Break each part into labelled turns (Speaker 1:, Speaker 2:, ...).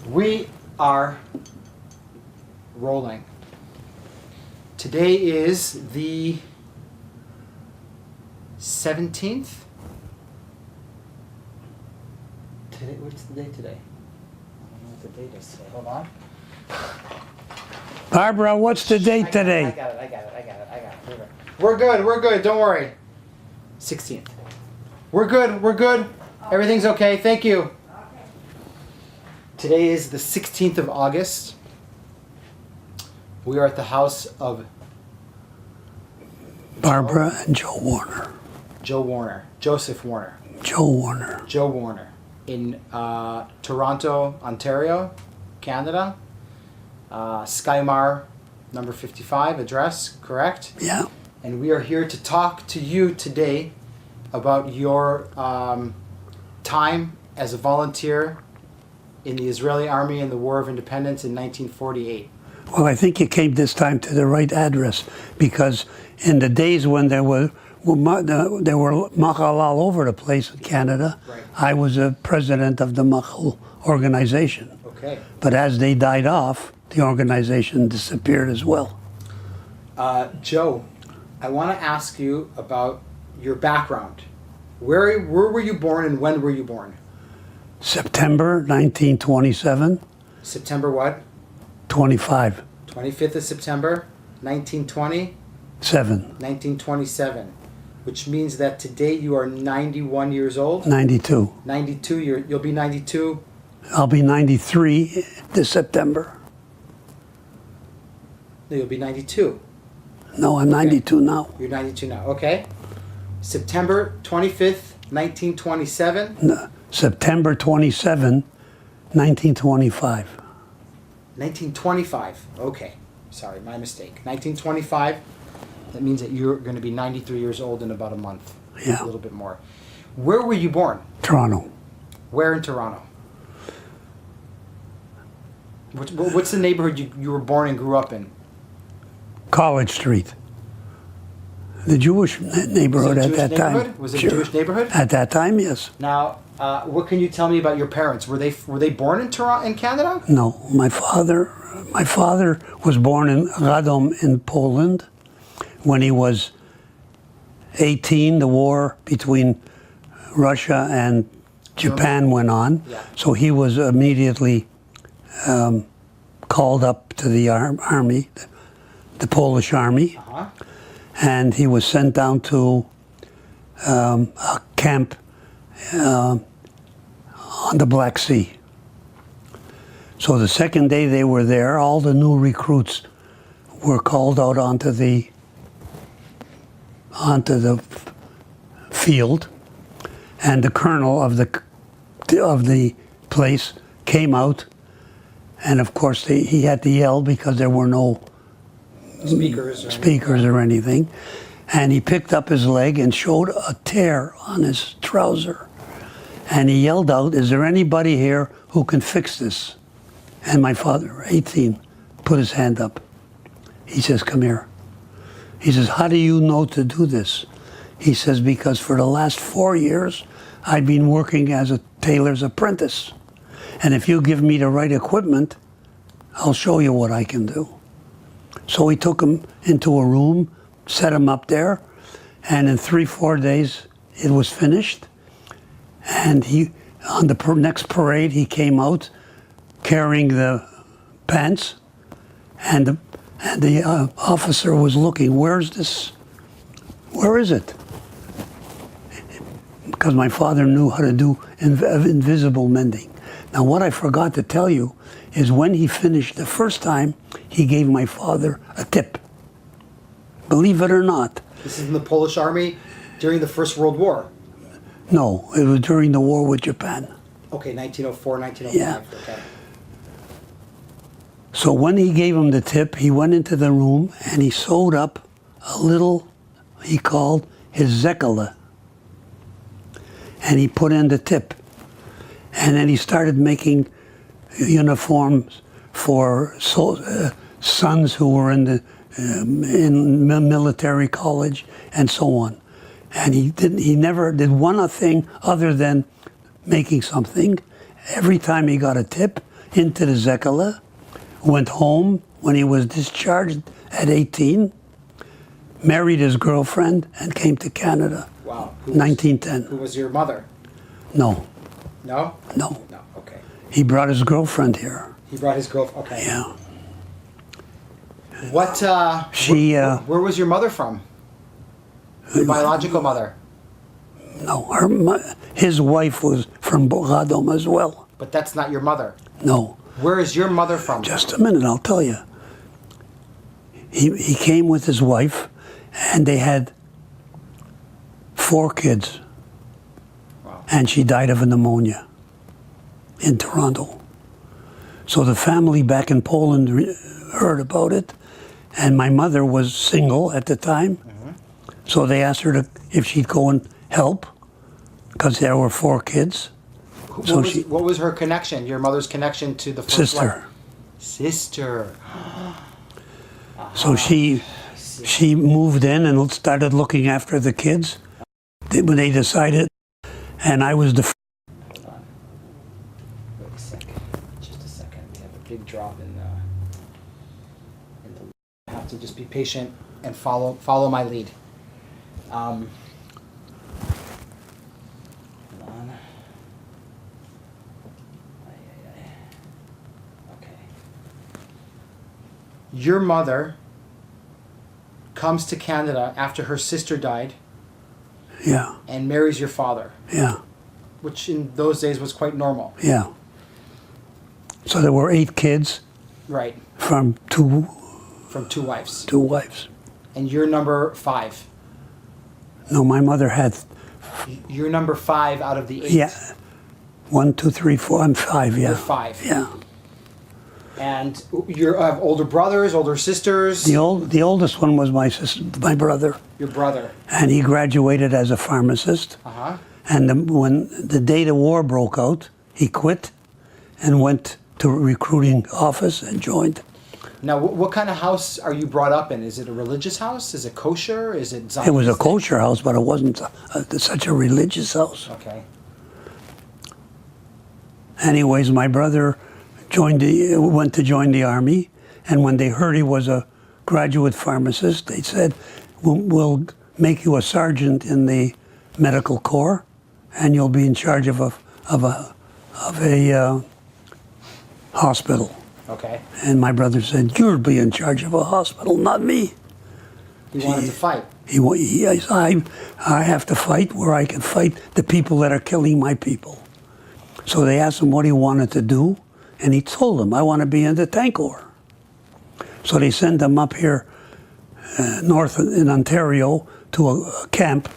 Speaker 1: We are rolling. Today is the 17th. Today, what's the date today? I don't know what the date is today. Hold on.
Speaker 2: Barbara, what's the date today?
Speaker 1: I got it. We're good. Don't worry. 16th. We're good. Everything's okay. Thank you. Today is the 16th of August. We are at the house of
Speaker 2: Barbara and Joe Warner.
Speaker 1: Joseph Warner.
Speaker 2: Joe Warner.
Speaker 1: In Toronto, Ontario, Canada. Skymar, number 55, address, correct?
Speaker 2: Yeah.
Speaker 1: And we are here to talk to you today about your time as a volunteer in the Israeli Army in the War of Independence in 1948.
Speaker 2: Well, I think you came this time to the right address, because in the days when there were machal all over the place in Canada,
Speaker 1: right.
Speaker 2: I was a president of the machal organization.
Speaker 1: Okay.
Speaker 2: But as they died off, the organization disappeared as well.
Speaker 1: Joe, I want to ask you about your background. Where were you born and when were you born?
Speaker 2: September 1927.
Speaker 1: September what?
Speaker 2: 25.
Speaker 1: 25th of September, 1920? 1927. Which means that today you are 91 years old?
Speaker 2: 92.
Speaker 1: 92, you'll be 92?
Speaker 2: I'll be 93 this September.
Speaker 1: No, you'll be 92.
Speaker 2: No, I'm 92 now.
Speaker 1: You're 92 now, okay. September 25th, 1927?
Speaker 2: No, September 27, 1925.
Speaker 1: 1925, okay. Sorry, my mistake. 1925, that means that you're going to be 93 years old in about a month.
Speaker 2: Yeah.
Speaker 1: A little bit more. Where were you born?
Speaker 2: Toronto.
Speaker 1: Where in Toronto? What's the neighborhood you were born and grew up in?
Speaker 2: College Street. The Jewish neighborhood at that time.
Speaker 1: Was it a Jewish neighborhood?
Speaker 2: At that time, yes.
Speaker 1: Now, what can you tell me about your parents? Were they born in Toronto, in Canada?
Speaker 2: No, my father was born in Radom in Poland. When he was 18, the war between Russia and Japan went on.
Speaker 1: Yeah.
Speaker 2: So he was immediately called up to the army, the Polish army.
Speaker 1: Uh-huh.
Speaker 2: And he was sent down to a camp on the Black Sea. So the second day they were there, all the new recruits were called out onto the field, and the colonel of the place came out, and of course he had to yell because there were no speakers or anything, and he picked up his leg and showed a tear on his trouser, and he yelled out, "Is there anybody here who can fix this?" And my father, 18, put his hand up. He says, "Come here." He says, "How do you know to do this?" He says, "Because for the last 4 years I've been working as a tailor's apprentice, and if you give me the right equipment, I'll show you what I can do." So he took him into a room, set him up there, and in 3-4 days it was finished. And on the next parade, he came out carrying the pants, and the officer was looking, "Where is it?" Because my father knew how to do invisible mending. Now, what I forgot to tell you is when he finished the first time, he gave my father a tip. Believe it or not.
Speaker 1: This is in the Polish army during the First World War?
Speaker 2: No, it was during the war with Japan.
Speaker 1: Okay, 1904, 1905.
Speaker 2: Yeah.
Speaker 1: Okay.
Speaker 2: So when he gave him the tip, he went into the room and he sewed up a little, he called his zekele. And he put in the tip. And then he started making uniforms for sons who were in military college and so on. And he never did one thing other than making something. Every time he got a tip, into the Zekele, went home when he was discharged at 18, married his girlfriend, and came to Canada.
Speaker 1: Wow.
Speaker 2: 1910.
Speaker 1: Who was your mother?
Speaker 2: No,
Speaker 1: No?
Speaker 2: no.
Speaker 1: No, okay.
Speaker 2: He brought his girlfriend here.
Speaker 1: He brought his girlfriend. Okay.
Speaker 2: Yeah.
Speaker 1: What, where was your mother from? Your biological mother?
Speaker 2: No, his wife was from Faudem as well.
Speaker 1: But that's not your mother.
Speaker 2: No.
Speaker 1: Where is your mother from?
Speaker 2: Just a minute, I'll tell you. He came with his wife, and they had 4 kids.
Speaker 1: Wow.
Speaker 2: And she died of a pneumonia in Toronto. So the family back in Poland heard about it, and my mother was single at the time. So they asked her if she'd go and help, because there were 4 kids.
Speaker 1: What was her connection, your mother's connection to the first wife?
Speaker 2: Sister.
Speaker 1: Sister.
Speaker 2: So she moved in and started looking after the kids when they decided, and I was the.
Speaker 1: Wait a second. Just a second. We have a big drop in the. You have to just be patient and follow my lead. Hold on. Okay. Your mother comes to Canada after her sister died.
Speaker 2: Yeah.
Speaker 1: And marries your father.
Speaker 2: Yeah.
Speaker 1: Which in those days was quite normal.
Speaker 2: Yeah. So there were 8 kids.
Speaker 1: Right.
Speaker 2: From 2
Speaker 1: wives.
Speaker 2: 2 wives.
Speaker 1: And you're number 5.
Speaker 2: No, my mother had.
Speaker 1: You're number 5 out of the 8.
Speaker 2: Yeah. 1, 2, 3, 4. I'm 5. Yeah.
Speaker 1: You're 5.
Speaker 2: Yeah.
Speaker 1: And you have older brothers, older sisters.
Speaker 2: The oldest one was my brother.
Speaker 1: Your brother.
Speaker 2: And he graduated as a pharmacist.
Speaker 1: Uh-huh.
Speaker 2: And when the day the war broke out, he quit and went to a recruiting office and joined.
Speaker 1: Now, what kind of house are you brought up in? Is it a religious house? Is it kosher? Is it Zionistic?
Speaker 2: It was a kosher house, but it wasn't such a religious house.
Speaker 1: Okay.
Speaker 2: Anyways, my brother went to join the army, and when they heard he was a graduate pharmacist, they said, we'll make you a sergeant in the medical corps, and you'll be in charge of a hospital.
Speaker 1: Okay.
Speaker 2: And my brother said, you'll be in charge of a hospital, not me.
Speaker 1: He wanted to fight.
Speaker 2: I have to fight where I can fight the people that are killing my people. So they asked him what he wanted to do, and he told them, I want to be in the tank corps. So they sent him up here north in Ontario to a camp,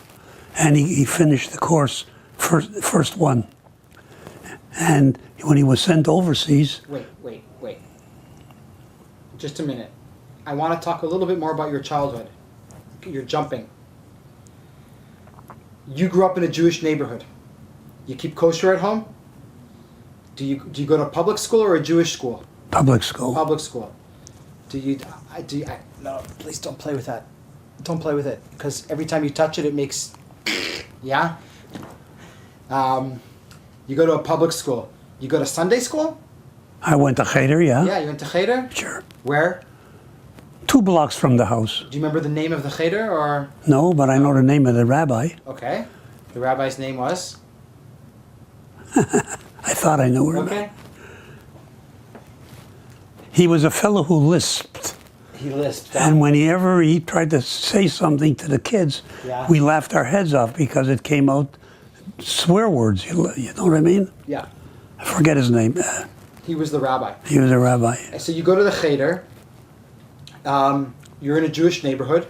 Speaker 2: and he finished the course, first one. And when he was sent overseas...
Speaker 1: Wait. Just a minute. I want to talk a little bit more about your childhood. You're jumping. You grew up in a Jewish neighborhood. You keep kosher at home? Do you go to public school or a Jewish school?
Speaker 2: Public school.
Speaker 1: Public school. No, please don't play with that. Don't play with it, because every time you touch it, it makes, yeah? You go to a public school. You go to Sunday school?
Speaker 2: I went to Cheder, yeah.
Speaker 1: Yeah, you went to Cheder?
Speaker 2: Sure.
Speaker 1: Where?
Speaker 2: 2 blocks from the house.
Speaker 1: Do you remember the name of the Cheder, or?
Speaker 2: No, but I know the name of the rabbi.
Speaker 1: Okay. The rabbi's name was?
Speaker 2: I thought I knew her.
Speaker 1: Okay.
Speaker 2: He was a fellow who lisped.
Speaker 1: He lisped.
Speaker 2: And whenever he tried to say something to the kids,
Speaker 1: yeah.
Speaker 2: We laughed our heads off because it came out swear words. You know what I mean?
Speaker 1: Yeah.
Speaker 2: I forget his name.
Speaker 1: He was the rabbi.
Speaker 2: He was a rabbi.
Speaker 1: So you go to the Cheder. You're in a Jewish neighborhood.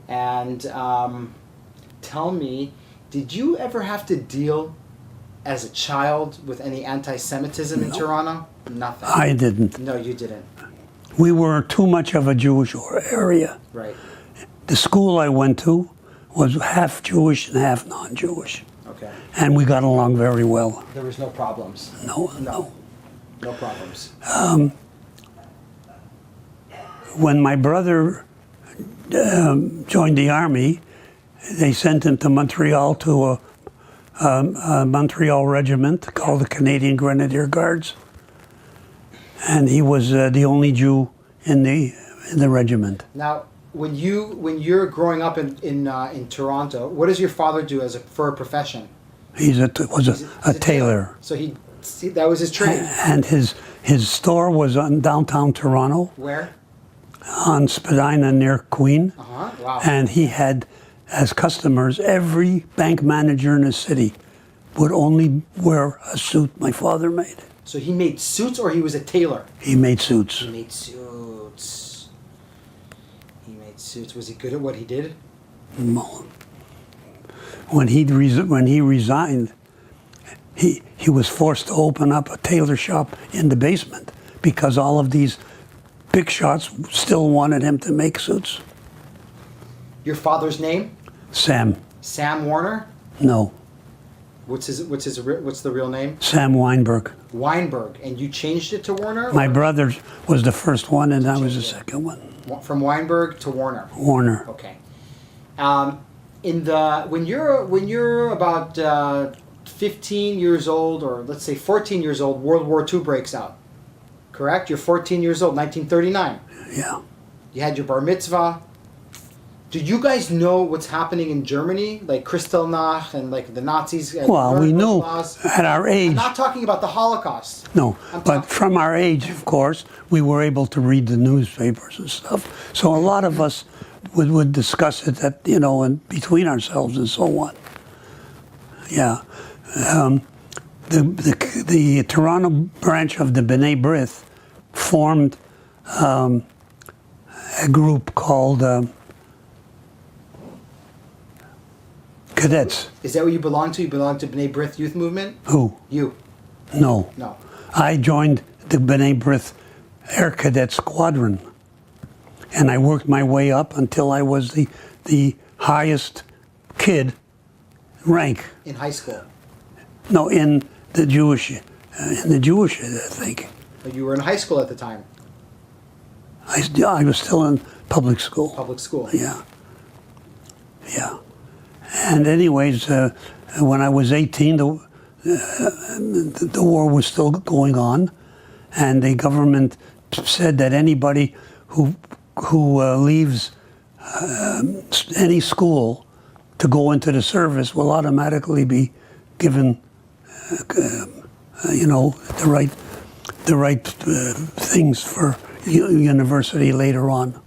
Speaker 1: And tell me, did you ever have to deal as a child with any anti-Semitism in Toronto? Nothing.
Speaker 2: I didn't.
Speaker 1: No, you didn't.
Speaker 2: We were too much of a Jewish area.
Speaker 1: Right.
Speaker 2: The school I went to was half Jewish and half non-Jewish.
Speaker 1: Okay.
Speaker 2: And we got along very well.
Speaker 1: There was no problems.
Speaker 2: No.
Speaker 1: No problems.
Speaker 2: When my brother joined the army, they sent him to Montreal to a Montreal regiment called the Canadian Grenadier Guards. And he was the only Jew in the regiment.
Speaker 1: Now, when you're growing up in Toronto, what does your father do for a profession?
Speaker 2: He's a tailor.
Speaker 1: So that was his trade.
Speaker 2: And his store was on downtown Toronto.
Speaker 1: Where?
Speaker 2: On Spadina near Queen.
Speaker 1: Wow.
Speaker 2: And he had, as customers, every bank manager in the city would only wear a suit my father made.
Speaker 1: So he made suits, or he was a tailor?
Speaker 2: He made suits.
Speaker 1: He made suits. He made suits. Was he good at what he did?
Speaker 2: When he resigned, he was forced to open up a tailor shop in the basement because all of these big shots still wanted him to make suits.
Speaker 1: Your father's name?
Speaker 2: Sam.
Speaker 1: Sam Warner?
Speaker 2: No.
Speaker 1: What's the real name?
Speaker 2: Sam Weinberg.
Speaker 1: Weinberg, and you changed it to Warner?
Speaker 2: My brother was the first one, and I was the second one.
Speaker 1: From Weinberg to Warner.
Speaker 2: Warner.
Speaker 1: Okay. When you're about 15 years old, or let's say 14 years old, World War II breaks out. Correct? You're 14 years old, 1939.
Speaker 2: Yeah.
Speaker 1: You had your bar mitzvah. Do you guys know what's happening in Germany, like Kristallnacht and like the Nazis?
Speaker 2: Well, we knew at our age.
Speaker 1: I'm not talking about the Holocaust.
Speaker 2: No, but from our age, of course, we were able to read the newspapers and stuff. So a lot of us would discuss it, and between ourselves and so on. Yeah, the Toronto branch of the B'nai B'rith formed a group called. Cadets.
Speaker 1: Is that what you belong to? You belong to B'nai B'rith Youth Movement?
Speaker 2: Who?
Speaker 1: You.
Speaker 2: No.
Speaker 1: No.
Speaker 2: I joined the B'nai B'rith Air Cadet Squadron. And I worked my way up until I was the highest kid rank.
Speaker 1: In high school?
Speaker 2: No, in the Jewish, I think.
Speaker 1: But you were in high school at the time?
Speaker 2: I was still in public school.
Speaker 1: Public school?
Speaker 2: Yeah. Yeah. And anyways, when I was 18, the war was still going on, and the government said that anybody who leaves any school to go into the service will automatically be given, the right things for university later on.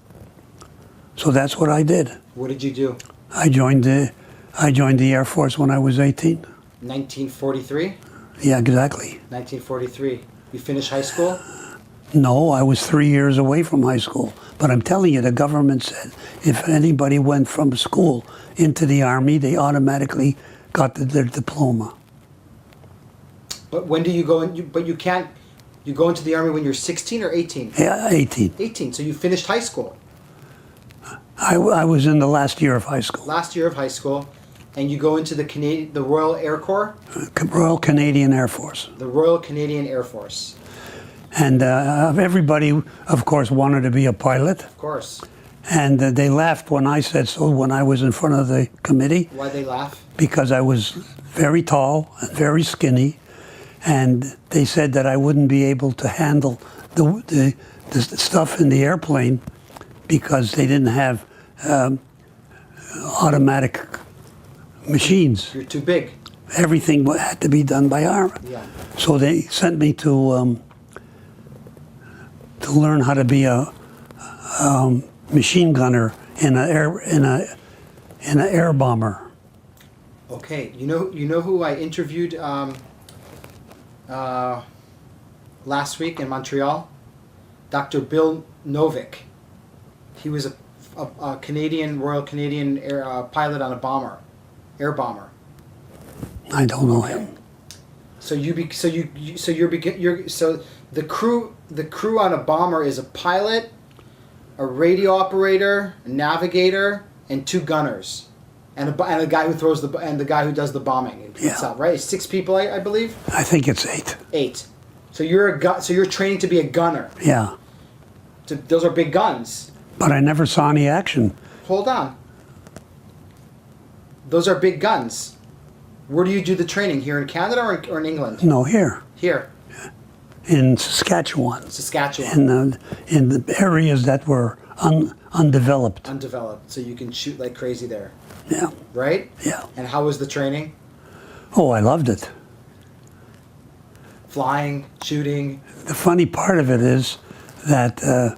Speaker 2: So that's what I did.
Speaker 1: What did you do?
Speaker 2: I joined the Air Force when I was 18.
Speaker 1: 1943?
Speaker 2: Yeah, exactly.
Speaker 1: 1943. You finished high school?
Speaker 2: No, I was 3 years away from high school. But I'm telling you, the government said if anybody went from school into the Army, they automatically got their diploma.
Speaker 1: But when do you go in? But you can't. You go into the Army when you're 16 or 18?
Speaker 2: Yeah, 18.
Speaker 1: 18. So you finished high school?
Speaker 2: I was in the last year of high school.
Speaker 1: Last year of high school. And you go into the Royal Air Corps?
Speaker 2: Royal Canadian Air Force.
Speaker 1: The Royal Canadian Air Force.
Speaker 2: And everybody, of course, wanted to be a pilot.
Speaker 1: Of course.
Speaker 2: And they laughed when I said so when I was in front of the committee.
Speaker 1: Why'd they laugh?
Speaker 2: Because I was very tall and very skinny. And they said that I wouldn't be able to handle the stuff in the airplane because they didn't have automatic machines.
Speaker 1: You're too big.
Speaker 2: Everything had to be done by arm.
Speaker 1: Yeah.
Speaker 2: So they sent me to learn how to be a machine gunner in an air bomber.
Speaker 1: Okay. You know who I interviewed last week in Montreal? Dr. Bill Novick. He was a Canadian, Royal Canadian pilot on a air bomber.
Speaker 2: I don't know him.
Speaker 1: So the crew on a bomber is a pilot, a radio operator, a navigator, and 2 gunners, and a guy who throws the guy who does the bombing itself. Right? It's 6 people, I believe.
Speaker 2: I think it's 8.
Speaker 1: 8. So you're training to be a gunner.
Speaker 2: Yeah.
Speaker 1: Those are big guns.
Speaker 2: But I never saw any action.
Speaker 1: Hold on. Those are big guns. Where do you do the training? Here in Canada or in England?
Speaker 2: No, here.
Speaker 1: Here.
Speaker 2: in Saskatchewan.
Speaker 1: Saskatchewan.
Speaker 2: In the areas that were undeveloped.
Speaker 1: Undeveloped, so you can shoot like crazy there.
Speaker 2: Yeah.
Speaker 1: Right?
Speaker 2: Yeah.
Speaker 1: And how was the training?
Speaker 2: Oh, I loved it.
Speaker 1: Flying, shooting.
Speaker 2: The funny part of it is that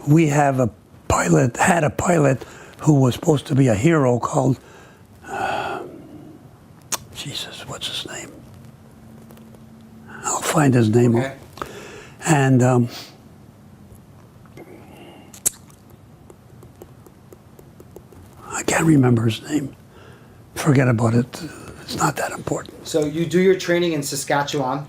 Speaker 2: we had a pilot who was supposed to be a hero called, Jesus, what's his name? I'll find his name.
Speaker 1: Okay.
Speaker 2: And I can't remember his name. Forget about it. It's not that important.
Speaker 1: So you do your training in Saskatchewan.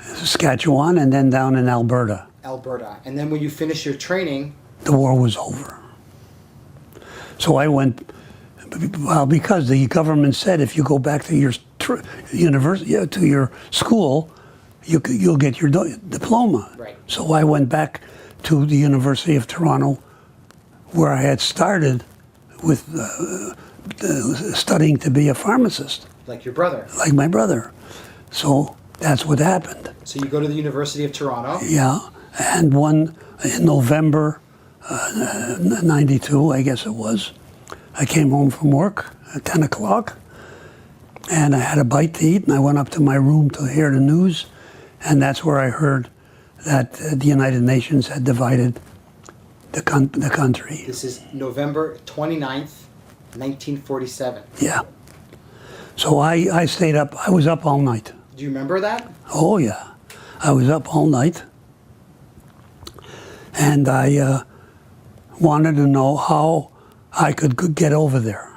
Speaker 2: Saskatchewan, and then down in Alberta.
Speaker 1: Alberta. And then when you finish your training,
Speaker 2: the war was over. So I went, well, because the government said if you go back to your university, to your school, you'll get your diploma.
Speaker 1: Right.
Speaker 2: So I went back to the University of Toronto, where I had started with studying to be a pharmacist.
Speaker 1: like your brother.
Speaker 2: Like my brother. So that's what happened.
Speaker 1: So you go to the University of Toronto.
Speaker 2: Yeah, and in November 92, I guess it was, I came home from work at 10 o'clock, and I had a bite to eat, and I went up to my room to hear the news, and that's where I heard that the United Nations had divided the country.
Speaker 1: This is November 29th, 1947.
Speaker 2: Yeah. So I stayed up, I was up all night.
Speaker 1: Do you remember that?
Speaker 2: Oh yeah, I was up all night, and I wanted to know how I could get over there.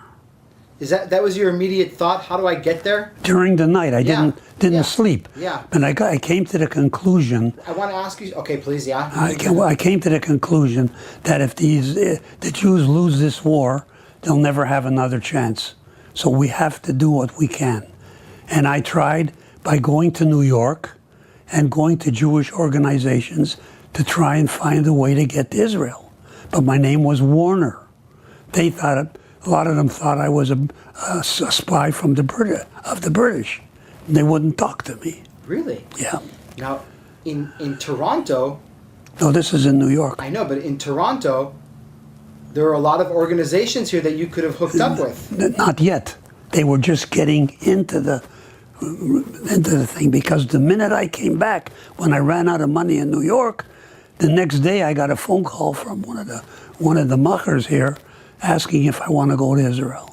Speaker 1: Is that was your immediate thought? How do I get there?
Speaker 2: During the night, I
Speaker 1: Yeah.
Speaker 2: didn't
Speaker 1: Yeah.
Speaker 2: sleep.
Speaker 1: Yeah.
Speaker 2: And I came to the conclusion.
Speaker 1: I want to ask you. Okay, please, yeah.
Speaker 2: I came to the conclusion that if the Jews lose this war, they'll never have another chance. So we have to do what we can. And I tried by going to New York and going to Jewish organizations to try and find a way to get to Israel. But my name was Wurner. They thought a lot of them thought I was a spy from the British. They wouldn't talk to me.
Speaker 1: Really?
Speaker 2: Yeah.
Speaker 1: Now, in Toronto,
Speaker 2: No, this is in New York.
Speaker 1: I know, but in Toronto, there are a lot of organizations here that you could have hooked up with.
Speaker 2: Not yet. They were just getting into the thing, because the minute I came back, when I ran out of money in New York, the next day I got a phone call from one of the machers here asking if I want to go to Israel.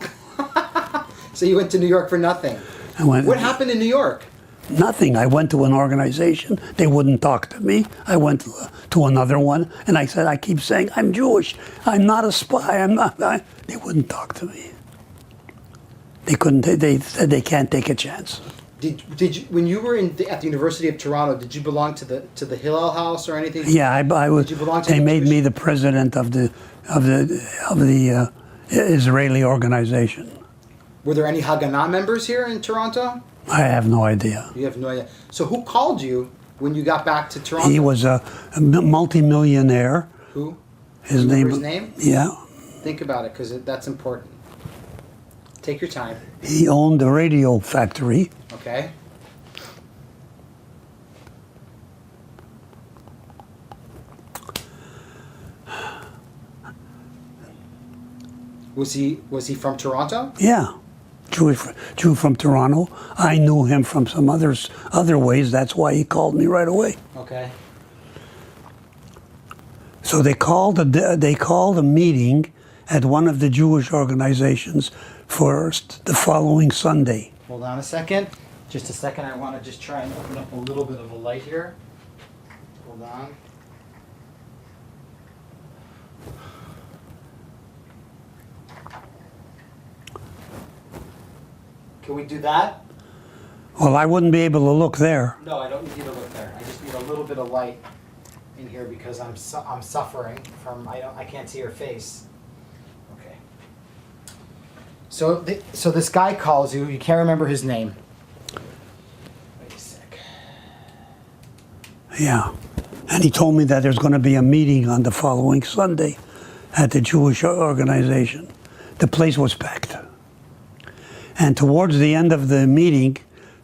Speaker 1: So you went to New York for nothing. What happened in New York?
Speaker 2: Nothing. I went to an organization. They wouldn't talk to me. I went to another one, and I said, I keep saying, I'm Jewish. I'm not a spy. I'm not. They wouldn't talk to me. They couldn't. They said they can't take a chance.
Speaker 1: Did you, when you were at the University of Toronto, did you belong to the Hillel House or anything?
Speaker 2: Yeah, I was.
Speaker 1: Did you belong to
Speaker 2: they
Speaker 1: the
Speaker 2: made
Speaker 1: Jewish...
Speaker 2: me the president of the Israeli organization.
Speaker 1: Were there any Haganah members here in Toronto?
Speaker 2: I have no idea.
Speaker 1: You have no idea. So who called you when you got back to Toronto?
Speaker 2: He was a multi-millionaire.
Speaker 1: Who?
Speaker 2: His
Speaker 1: You remember
Speaker 2: name.
Speaker 1: his name?
Speaker 2: Yeah.
Speaker 1: Think about it, because that's important. Take your time.
Speaker 2: He owned a radio factory.
Speaker 1: Okay. Was he from Toronto?
Speaker 2: Yeah. Jew from Toronto. I knew him from some other ways. That's why he called me right away.
Speaker 1: Okay.
Speaker 2: So they called a meeting at one of the Jewish organizations for the following Sunday.
Speaker 1: Hold on a second. Just a second. I want to just try and open up a little bit of a light here. Hold on. Can we do that?
Speaker 2: Well, I wouldn't be able to look there.
Speaker 1: No, I don't need you to look there. I just need a little bit of light in here because I'm suffering from I can't see your face. Okay. So this guy calls you. You can't remember his name. Wait a sec.
Speaker 2: Yeah. And he told me that there's going to be a meeting on the following Sunday at the Jewish organization. The place was packed. And towards the end of the meeting,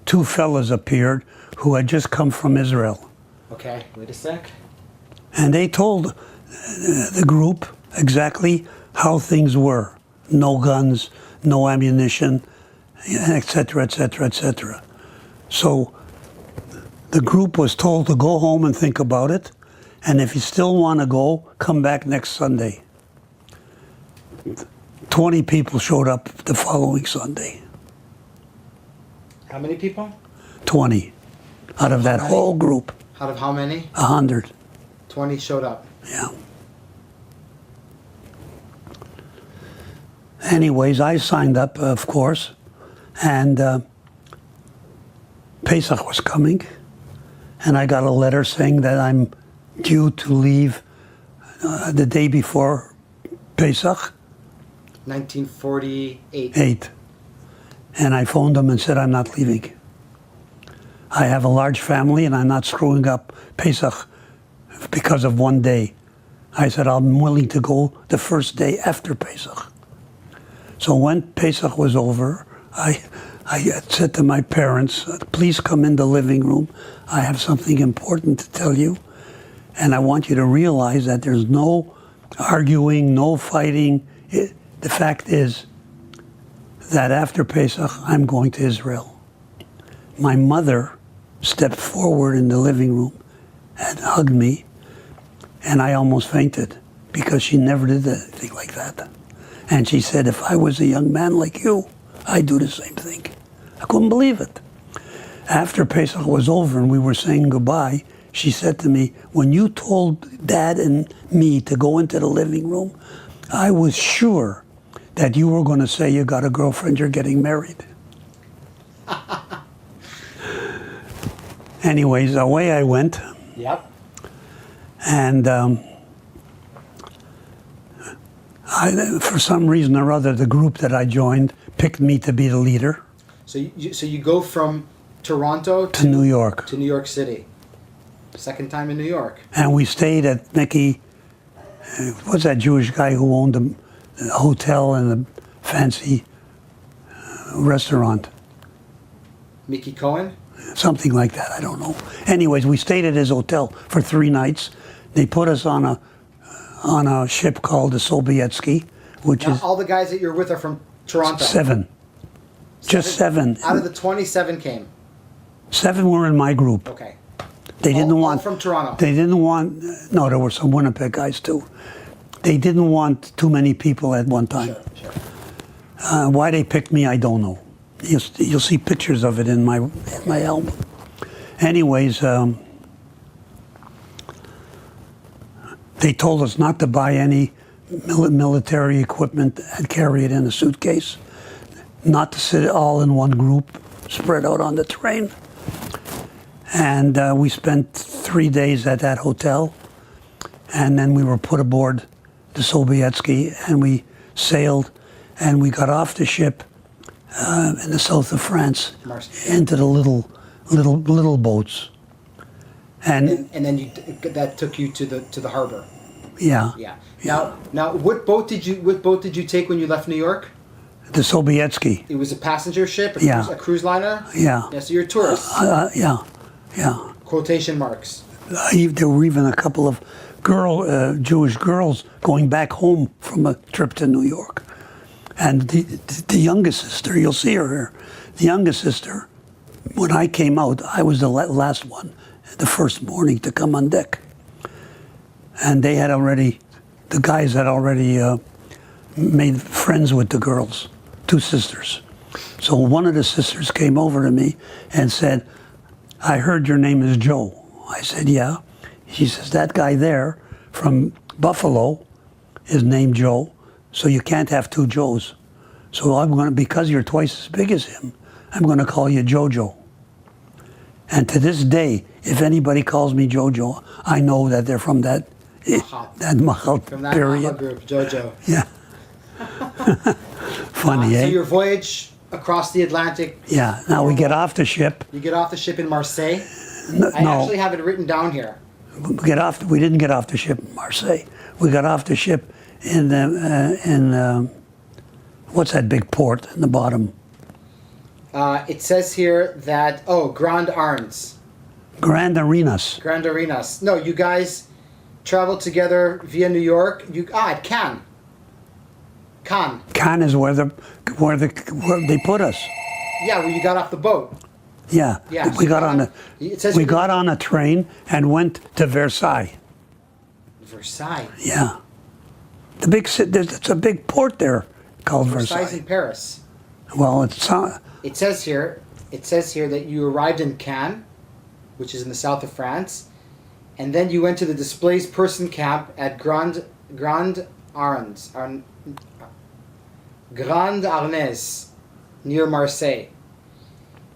Speaker 2: two fellas appeared who had just come from Israel.
Speaker 1: Okay, wait a sec.
Speaker 2: And they told the group exactly how things were. No guns, no ammunition, etc., etc., etc. So the group was told to go home and think about it, and if you still want to go, come back next Sunday. 20 people showed up the following Sunday.
Speaker 1: How many people?
Speaker 2: 20 out of that whole group.
Speaker 1: Out of how many?
Speaker 2: 100.
Speaker 1: 20 showed up.
Speaker 2: Yeah. Anyways, I signed up, of course, and Pesach was coming, and I got a letter saying that I'm due to leave the day before Pesach.
Speaker 1: 1948.
Speaker 2: And I phoned them and said, I'm not leaving. I have a large family and I'm not screwing up Pesach because of one day. I said, I'm willing to go the first day after Pesach. So when Pesach was over, I said to my parents, please come in the living room. I have something important to tell you. And I want you to realize that there's no arguing, no fighting. The fact is that after Pesach, I'm going to Israel. My mother stepped forward in the living room and hugged me, and I almost fainted because she never did anything like that. And she said, if I was a young man like you, I'd do the same thing. I couldn't believe it. After Pesach was over and we were saying goodbye, she said to me, when you told Dad and me to go into the living room, I was sure that you were going to say you got a girlfriend, you're getting married. Anyways, away I went.
Speaker 1: Yep.
Speaker 2: And for some reason or other, the group that I joined picked me to be the leader.
Speaker 1: So you go from Toronto
Speaker 2: to New York.
Speaker 1: To New York City. Second time in New York.
Speaker 2: And we stayed at Mickey, what's that Jewish guy who owned a hotel and a fancy restaurant?
Speaker 1: Mickey Cohen?
Speaker 2: Something like that, I don't know. Anyways, we stayed at his hotel for 3 nights. They put us on a ship called the Sobietsky, which
Speaker 1: Now,
Speaker 2: is
Speaker 1: all the guys that you're with are from Toronto?
Speaker 2: 7. Just 7.
Speaker 1: Out of the 27 came?
Speaker 2: 7 were in my group.
Speaker 1: Okay.
Speaker 2: They didn't
Speaker 1: all
Speaker 2: want
Speaker 1: from Toronto?
Speaker 2: They didn't want, no, there were some Winnipeg guys too. They didn't want too many people at one time.
Speaker 1: Sure.
Speaker 2: Why they picked me, I don't know. You'll see pictures of it in my album. Anyways, they told us not to buy any military equipment and carry it in a suitcase, not to sit all in one group, spread out on the train. And we spent 3 days at that hotel, and then we were put aboard the Sobietsky, and we sailed, and we got off the ship in the south of France into the little boats, and
Speaker 1: then that took you to the harbor.
Speaker 2: Yeah.
Speaker 1: Yeah. Now, what boat did you take when you left New York?
Speaker 2: The Sobietsky.
Speaker 1: It was a passenger ship.
Speaker 2: Yeah.
Speaker 1: A cruise liner.
Speaker 2: Yeah.
Speaker 1: Yeah. So you're a tourist.
Speaker 2: Yeah.
Speaker 1: Quotation marks.
Speaker 2: There were even a couple of Jewish girls going back home from a trip to New York. And the youngest sister, you'll see her here, the youngest sister, when I came out, I was the last one, the first morning to come on deck. And the guys had already made friends with the girls, 2 sisters. So one of the sisters came over to me and said, I heard your name is Joe. I said, yeah. She says, that guy there from Buffalo is named Joe, so you can't have 2 Joes. So because you're twice as big as him, I'm going to call you Jojo. And to this day, if anybody calls me Jojo, I know that they're from that Mahal
Speaker 1: from that
Speaker 2: period.
Speaker 1: Mahal group, Jojo.
Speaker 2: Yeah. Funny, eh?
Speaker 1: So your voyage across the Atlantic.
Speaker 2: Yeah. Now we get off the ship.
Speaker 1: You get off the ship in Marseille.
Speaker 2: No.
Speaker 1: I actually have it written down here.
Speaker 2: We didn't get off the ship in Marseille. We got off the ship in what's that big port in the bottom?
Speaker 1: It says here that Grand Arns.
Speaker 2: Grand Arenas.
Speaker 1: Grand Arenas. No, you guys traveled together via New York. At Cannes. Cannes.
Speaker 2: Cannes is where they put us.
Speaker 1: Yeah, where you got off the boat.
Speaker 2: Yeah.
Speaker 1: Yeah.
Speaker 2: We got on
Speaker 1: We
Speaker 2: got on a train and went to Versailles.
Speaker 1: Versailles.
Speaker 2: Yeah. The big city. It's a big port there called
Speaker 1: Versailles
Speaker 2: Versailles.
Speaker 1: in Paris.
Speaker 2: Well, it's
Speaker 1: It says here that you arrived in Cannes, which is in the south of France, and then you went to the displaced person camp at Grand Arnes, near Marseille.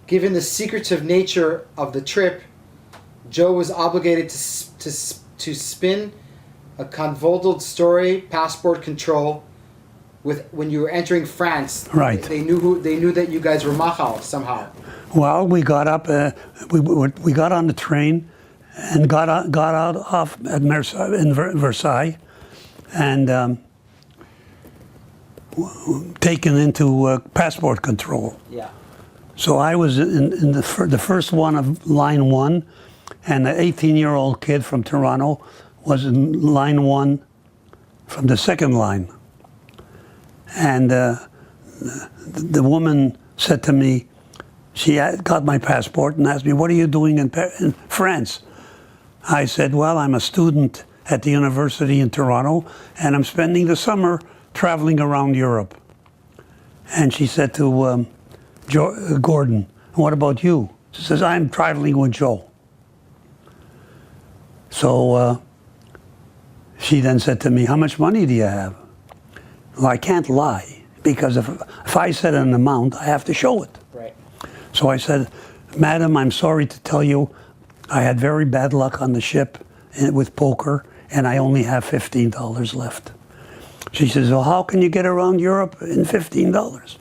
Speaker 1: Given the secretive nature of the trip, Joe was obligated to spin a convoluted story, passport control, when you were entering France.
Speaker 2: Right.
Speaker 1: They knew that you guys were Machal somehow.
Speaker 2: Well, we got up. We got on the train, and got out off at Versailles, and taken into passport control.
Speaker 1: Yeah.
Speaker 2: So I was in the first one of line 1, and the 18-year-old kid from Toronto was in line 1 from the second line. And the woman said to me, she got my passport and asked me, "What are you doing in France?" I said, "Well, I'm a student at the university in Toronto, and I'm spending the summer traveling around Europe." And she said to Gordon, "What about you?" She says, "I'm traveling with Joe." So she then said to me, "How much money do you have?" Well, I can't lie, because if I said an amount, I have to show it.
Speaker 1: Right.
Speaker 2: So I said, "Madam, I'm sorry to tell you, I had very bad luck on the ship with poker, and I only have $15 left." She says, "Well, how can you get around Europe in $15?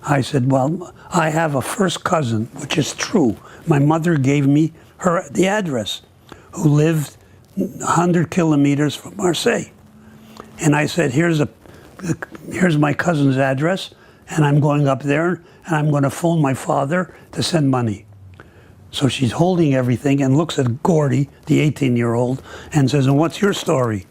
Speaker 2: I said, "Well, I have a first cousin," which is true. My mother gave me the address, who lived 100 kilometers from Marseille. And I said, here's my cousin's address, and I'm going up there, and I'm going to phone my father to send money." So she's holding everything and looks at Gordy, the 18-year-old, and says, "And what's your story?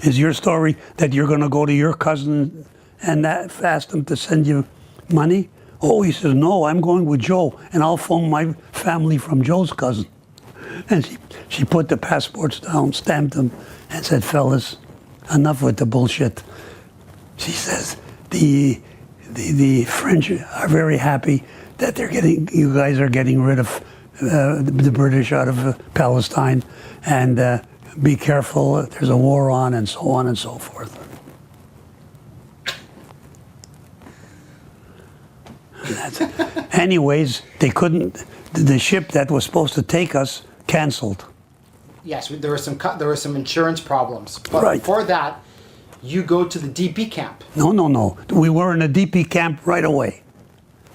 Speaker 2: Is your story that you're going to go to your cousin and ask him to send you money?" "Oh," he says, "no, I'm going with Joe, and I'll phone my family from Joe's cousin." And she put the passports down, stamped them, and said, "Fellas, enough with the bullshit." She says, the French are very happy that you guys are getting rid of the British out of Palestine, and be careful, there's a war on, and so on and so forth. Anyways, the ship that was supposed to take us canceled.
Speaker 1: Yes, there were some insurance problems. But
Speaker 2: Right.
Speaker 1: before that, you go to the DP camp.
Speaker 2: No. We were in a DP camp right away.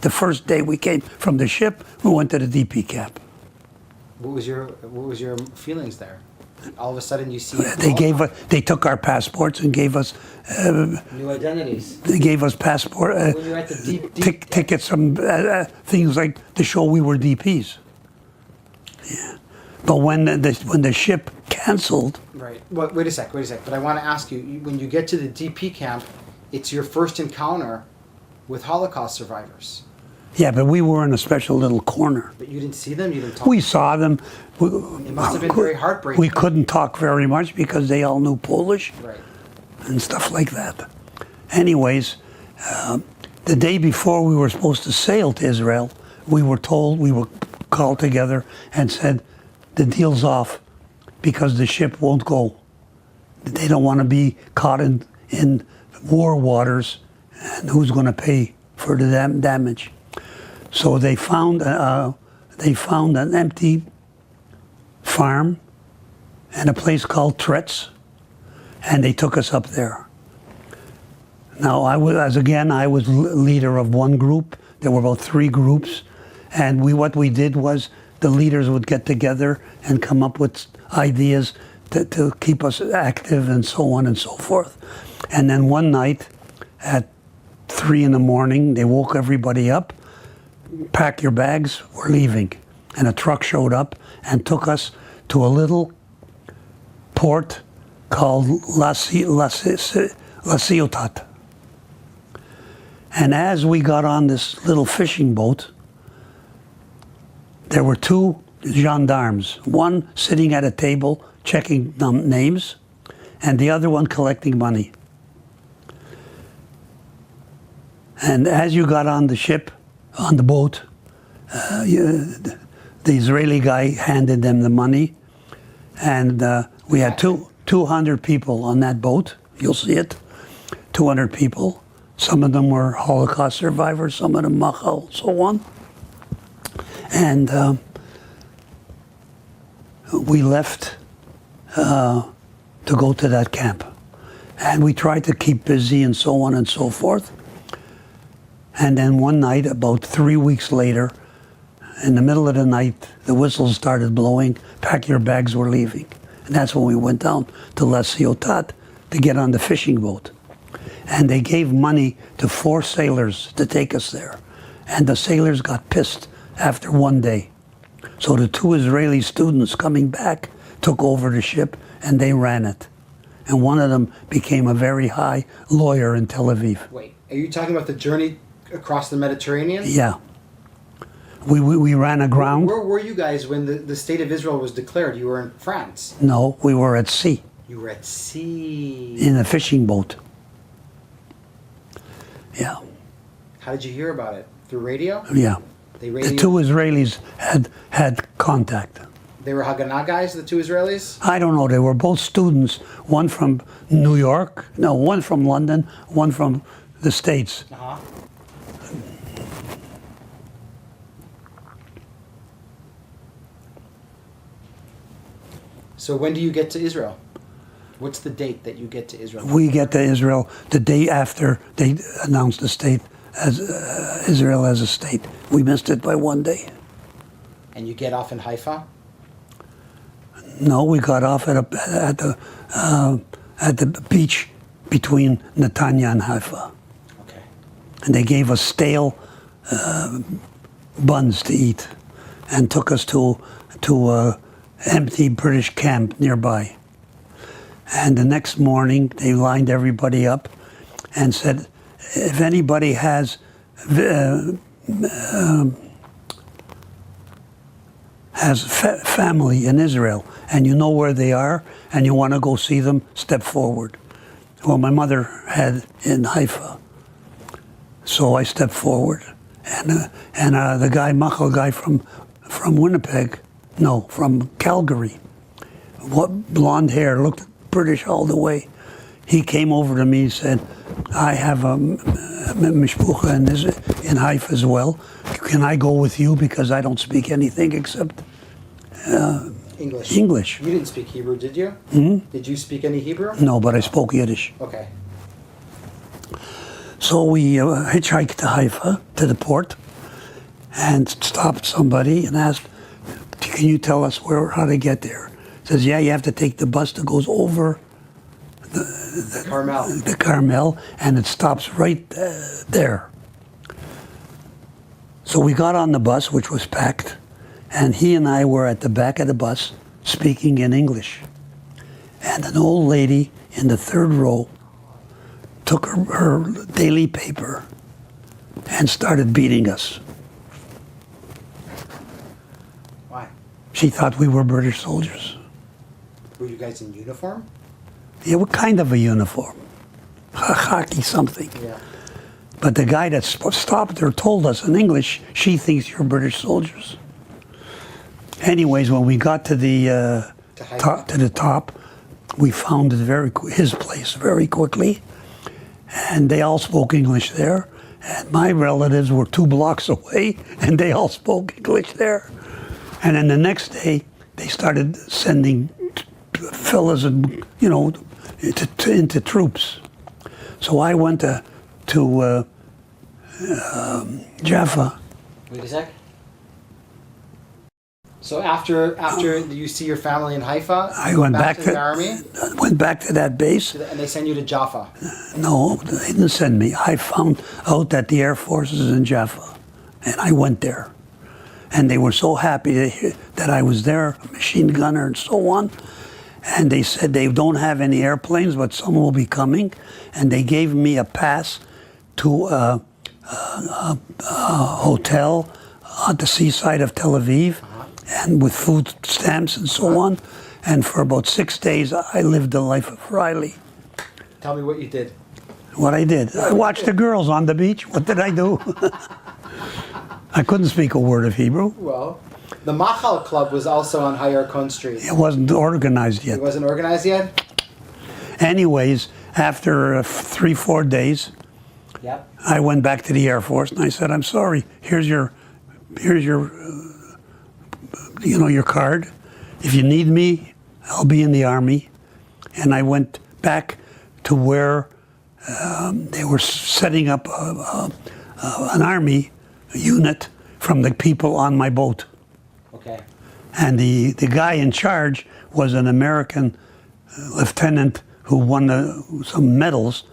Speaker 2: The first day we came from the ship, we went to the DP camp.
Speaker 1: What was your feelings there? All of a sudden, you see
Speaker 2: They took our passports and gave us
Speaker 1: new identities.
Speaker 2: They gave us passport
Speaker 1: When you're at the
Speaker 2: tickets from things like to show we were DPs. Yeah, but when the ship canceled.
Speaker 1: Right. Well, wait a sec. But I want to ask you, when you get to the DP camp, it's your first encounter with Holocaust survivors.
Speaker 2: Yeah, but we were in a special little corner.
Speaker 1: But you didn't see them? You didn't talk?
Speaker 2: We saw them.
Speaker 1: It must have been very heartbreaking.
Speaker 2: We couldn't talk very much because they all knew Polish.
Speaker 1: Right.
Speaker 2: And stuff like that. Anyways, the day before we were supposed to sail to Israel, we were called together and said, the deal's off because the ship won't go. They don't want to be caught in war waters, and who's going to pay for the damage? So they found an empty farm and a place called Tretz, and they took us up there. Now I was leader of one group. There were about 3 groups, and what we did was the leaders would get together and come up with ideas to keep us active and so on and so forth. And then one night at 3 a.m, they woke everybody up. "Pack your bags, we're leaving." and a truck showed up and took us to a little port called La Ciotat. And as we got on this little fishing boat, there were two gendarmes, one sitting at a table checking names, and the other one collecting money. And as you got on the ship, on the boat, the Israeli guy handed them the money, and we had 200 people on that boat. You'll see it, 200 people. Some of them were Holocaust survivors, some of them Machal, so on. And we left to go to that camp. And we tried to keep busy and so on and so forth. And then one night, about 3 weeks later, in the middle of the night, the whistles started blowing, pack your bags, we're leaving. And that's when we went down to La Ciotat to get on the fishing boat. And they gave money to 4 sailors to take us there. And the sailors got pissed after one day. So the 2 Israeli students coming back took over the ship and they ran it. And one of them became a very high lawyer in Tel Aviv.
Speaker 1: Wait, are you talking about the journey across the Mediterranean?
Speaker 2: Yeah. We ran aground.
Speaker 1: Where were you guys when the state of Israel was declared? You were in France.
Speaker 2: No, we were at sea.
Speaker 1: You were at sea.
Speaker 2: In a fishing boat. Yeah.
Speaker 1: How did you hear about it? Through radio?
Speaker 2: Yeah.
Speaker 1: They
Speaker 2: The 2 Israelis had contact.
Speaker 1: They were Haganah guys, the 2 Israelis?
Speaker 2: I don't know, they were both students, one from New York, no, one from London, one from the States.
Speaker 1: Uh-huh. So when do you get to Israel? What's the date that you get to Israel?
Speaker 2: We get to Israel the day after they announced the state as Israel as a state. We missed it by one day.
Speaker 1: And you get off in Haifa?
Speaker 2: No, we got off at the beach between Netanya and Haifa.
Speaker 1: Okay.
Speaker 2: And they gave us stale buns to eat and took us to a empty British camp nearby. And the next morning, they lined everybody up and said, if anybody has family in Israel and you know where they are and you want to go see them, step forward. Well, my mother had in Haifa, so I stepped forward. And the guy, Machal guy from Winnipeg, no, from Calgary, what blonde hair, looked British all the way. He came over to me and said, I have a mishpucha in Haifa as well. Can I go with you because I don't speak anything except
Speaker 1: English.
Speaker 2: English.
Speaker 1: You didn't speak Hebrew, did you?
Speaker 2: Hmm?
Speaker 1: Did you speak any Hebrew?
Speaker 2: No, but I spoke Yiddish.
Speaker 1: Okay.
Speaker 2: So we hitchhiked to Haifa, to the port, and stopped somebody and asked, can you tell us how to get there? Says, yeah, you have to take the bus that goes over the Carmel, and it stops right there. So we got on the bus, which was packed, and he and I were at the back of the bus speaking in English. And an old lady in the 3rd row took her daily paper and started beating us.
Speaker 1: Why?
Speaker 2: She thought we were British soldiers.
Speaker 1: Were you guys in uniform?
Speaker 2: Yeah, what kind of a uniform? Khaki something.
Speaker 1: Yeah.
Speaker 2: But the guy that stopped her told us in English, she thinks you're British soldiers. Anyways, when we got to the top, we found his place very quickly, and they all spoke English there. And my relatives were 2 blocks away, and they all spoke English there. And then the next day, they started sending fellas, into troops. So I went to Jaffa.
Speaker 1: Wait a sec. So after you see your family in Haifa,
Speaker 2: I went back
Speaker 1: to the army?
Speaker 2: Went back to that base.
Speaker 1: And they send you to Jaffa?
Speaker 2: No, they didn't send me. I found out that the Air Force is in Jaffa, and I went there. and they were so happy that I was there, a machine gunner and so on. And they said they don't have any airplanes, but some will be coming. And they gave me a pass to a hotel at the seaside of Tel Aviv, and with food stamps and so on. And for about 6 days, I lived the life of Riley.
Speaker 1: Tell me what you did.
Speaker 2: What I did? I watched the girls on the beach. What did I do? I couldn't speak a word of Hebrew.
Speaker 1: Well, the Machal Club was also on Hayarkon Street.
Speaker 2: It wasn't organized yet.
Speaker 1: It wasn't organized yet?
Speaker 2: Anyways, after 3-4 days,
Speaker 1: Yep.
Speaker 2: I went back to the Air Force and I said, "I'm sorry. Here's your your card. If you need me, I'll be in the Army." And I went back to where they were setting up an Army unit from the people on my boat.
Speaker 1: Okay.
Speaker 2: And the guy in charge was an American lieutenant who won some medals,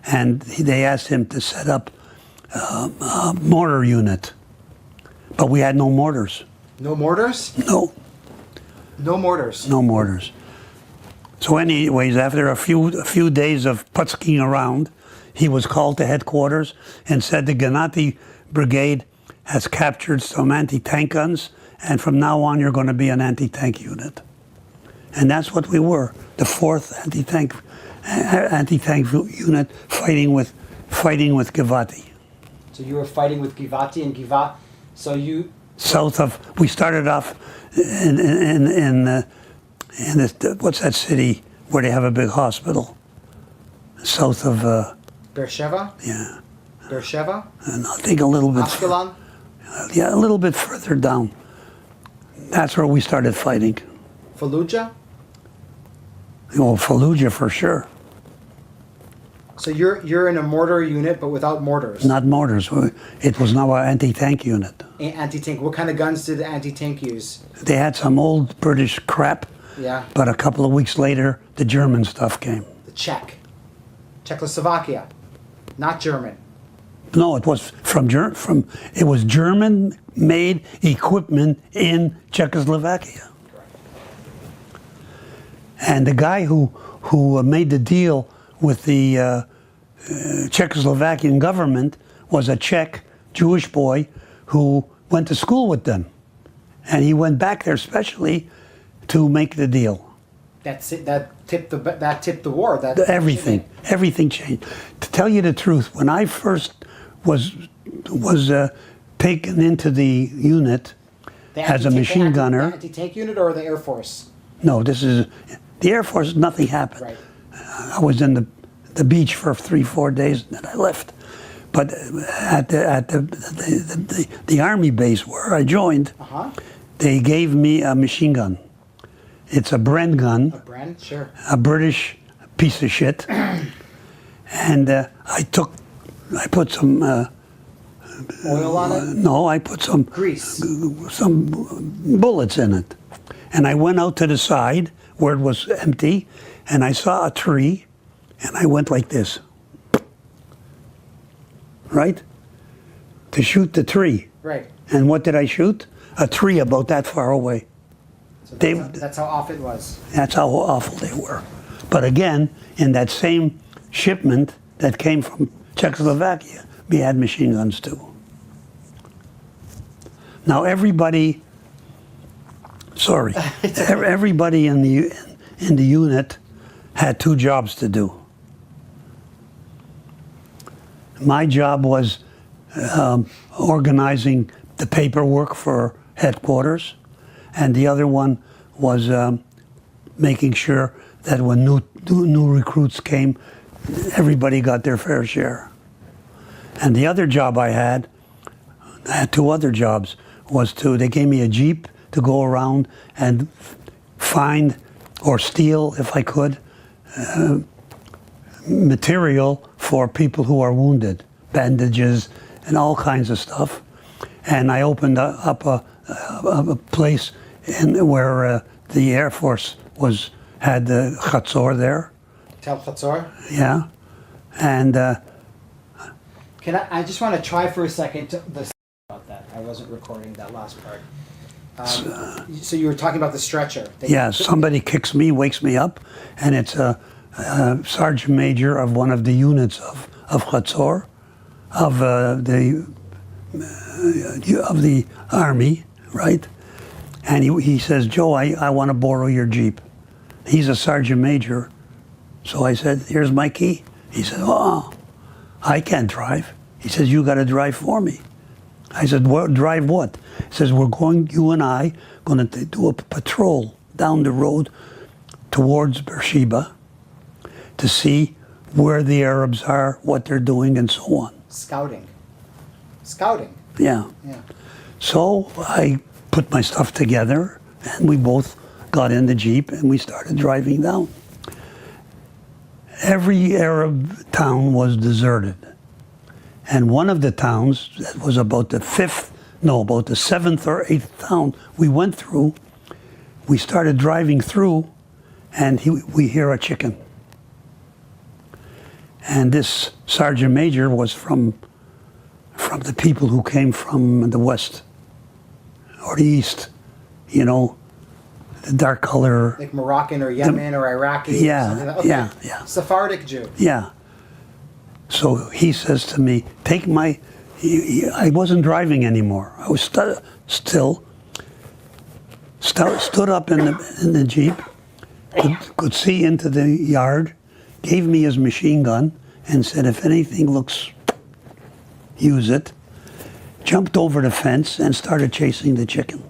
Speaker 2: and they asked him to set up a mortar unit. But we had no mortars.
Speaker 1: No mortars?
Speaker 2: No.
Speaker 1: No mortars.
Speaker 2: No mortars. So anyways, after a few days of putzking around, he was called to headquarters and said the Gennady Brigade has captured some anti-tank guns, and from now on you're going to be an anti-tank unit. And that's what we were, the 4th anti-tank unit fighting with Givati.
Speaker 1: So you were fighting with Givati and Givat. So you...
Speaker 2: South of, we started off in this, what's that city where they have a big hospital? South of...
Speaker 1: Beersheba?
Speaker 2: Yeah.
Speaker 1: Beersheba?
Speaker 2: And I think a little bit...
Speaker 1: Ashkelon?
Speaker 2: Yeah, a little bit further down. That's where we started fighting.
Speaker 1: Fallujah?
Speaker 2: Well, Fallujah for sure.
Speaker 1: So you're in a mortar unit, but without mortars?
Speaker 2: Not mortars. It was now an anti-tank unit.
Speaker 1: Anti-tank. What kind of guns did the anti-tank use?
Speaker 2: They had some old British crap,
Speaker 1: Yeah.
Speaker 2: but a couple of weeks later, the German stuff came.
Speaker 1: The Czechoslovakia. Not German.
Speaker 2: No, it was it was German-made equipment in Czechoslovakia. And the guy who made the deal with the Czechoslovakian government was a Czech Jewish boy who went to school with them, and he went back there specially to make the deal.
Speaker 1: That's it. That tipped the war.
Speaker 2: Everything changed. To tell you the truth, when I first was taken into the unit as a machine gunner.
Speaker 1: The anti-tank unit or the Air Force?
Speaker 2: No, this is the Air Force. Nothing happened.
Speaker 1: Right.
Speaker 2: I was in the beach for 3-4 days, and then I left. But at the Army base where I joined, they gave me a machine gun. It's a Bren gun.
Speaker 1: A Bren, sure.
Speaker 2: A British piece of shit. And I put some
Speaker 1: oil on it?
Speaker 2: No, I put some
Speaker 1: grease,
Speaker 2: some bullets in it, and I went out to the side where it was empty, and I saw a tree, and I went like this, right, to shoot the tree.
Speaker 1: Right.
Speaker 2: And what did I shoot? A tree about that far away.
Speaker 1: So that's how off it was.
Speaker 2: That's how awful they were. But again, in that same shipment that came from Czechoslovakia, we had machine guns too. Now everybody in the unit had 2 jobs to do. My job was organizing the paperwork for headquarters, and the other one was making sure that when new recruits came, everybody got their fair share. And the other job I had 2 other jobs, they gave me a Jeep to go around and find or steal, if I could, material for people who are wounded, bandages and all kinds of stuff. And I opened up a place where the Air Force had the Chatzor there.
Speaker 1: Tel Chatzor?
Speaker 2: Yeah. And
Speaker 1: I just want to try for a second about that. wasn't recording that last part. So you were talking about the stretcher.
Speaker 2: Yeah, somebody kicks me, wakes me up, and it's a sergeant major of one of the units of Chatzor, of the army, right? And he says, Joe, I want to borrow your Jeep. He's a sergeant major. So I said, here's my key. He said, oh, I can't drive. He says, you got to drive for me. I said, well, drive what? He says, you and I, going to do a patrol down the road towards Beersheba to see where the Arabs are, what they're doing, and so on.
Speaker 1: Scouting.
Speaker 2: Yeah. So I put my stuff together, and we both got in the Jeep, and we started driving down. Every Arab town was deserted. And one of the towns that was about the seventh or eighth town we went through, we started driving through, and we hear a chicken. And this sergeant major was from the people who came from the west or the east, you know, the dark color.
Speaker 1: Like Moroccan or Yemen or Iraqi.
Speaker 2: Yeah,
Speaker 1: or something like, okay.
Speaker 2: yeah.
Speaker 1: Sephardic Jew.
Speaker 2: Yeah. So he says to me, take my, I wasn't driving anymore. I was stood up in the Jeep, could see into the yard, gave me his machine gun, and said, if anything looks, use it. Jumped over the fence and started chasing the chicken.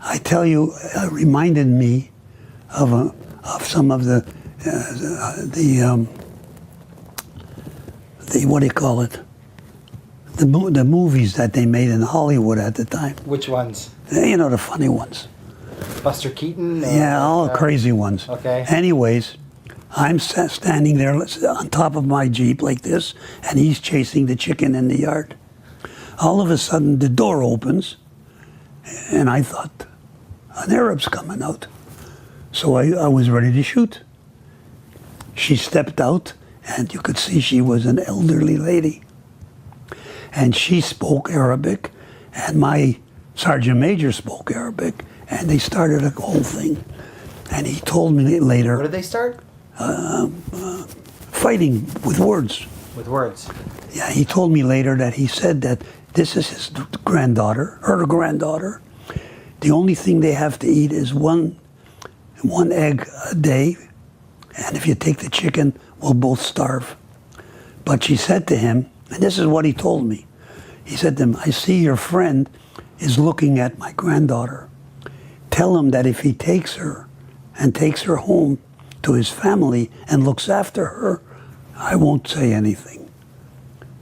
Speaker 2: I tell you, it reminded me of some of the what do you call it? The movies that they made in Hollywood at the time.
Speaker 1: Which ones?
Speaker 2: You know, the funny ones.
Speaker 1: Buster Keaton?
Speaker 2: Yeah, all the crazy ones.
Speaker 1: Okay.
Speaker 2: Anyways, I'm standing there on top of my Jeep like this, and he's chasing the chicken in the yard. All of a sudden, the door opens, and I thought, an Arab's coming out. So I was ready to shoot. She stepped out, and you could see she was an elderly lady. And she spoke Arabic, and my sergeant major spoke Arabic, and they started a whole thing. And he told me later...
Speaker 1: What did they start?
Speaker 2: Fighting with words.
Speaker 1: With words.
Speaker 2: Yeah, he told me later that he said that this is his granddaughter, her granddaughter. The only thing they have to eat is one egg a day, and if you take the chicken, we'll both starve. But she said to him, and this is what he told me, he said to him, I see your friend is looking at my granddaughter. Tell him that if he takes her and takes her home to his family and looks after her, I won't say anything.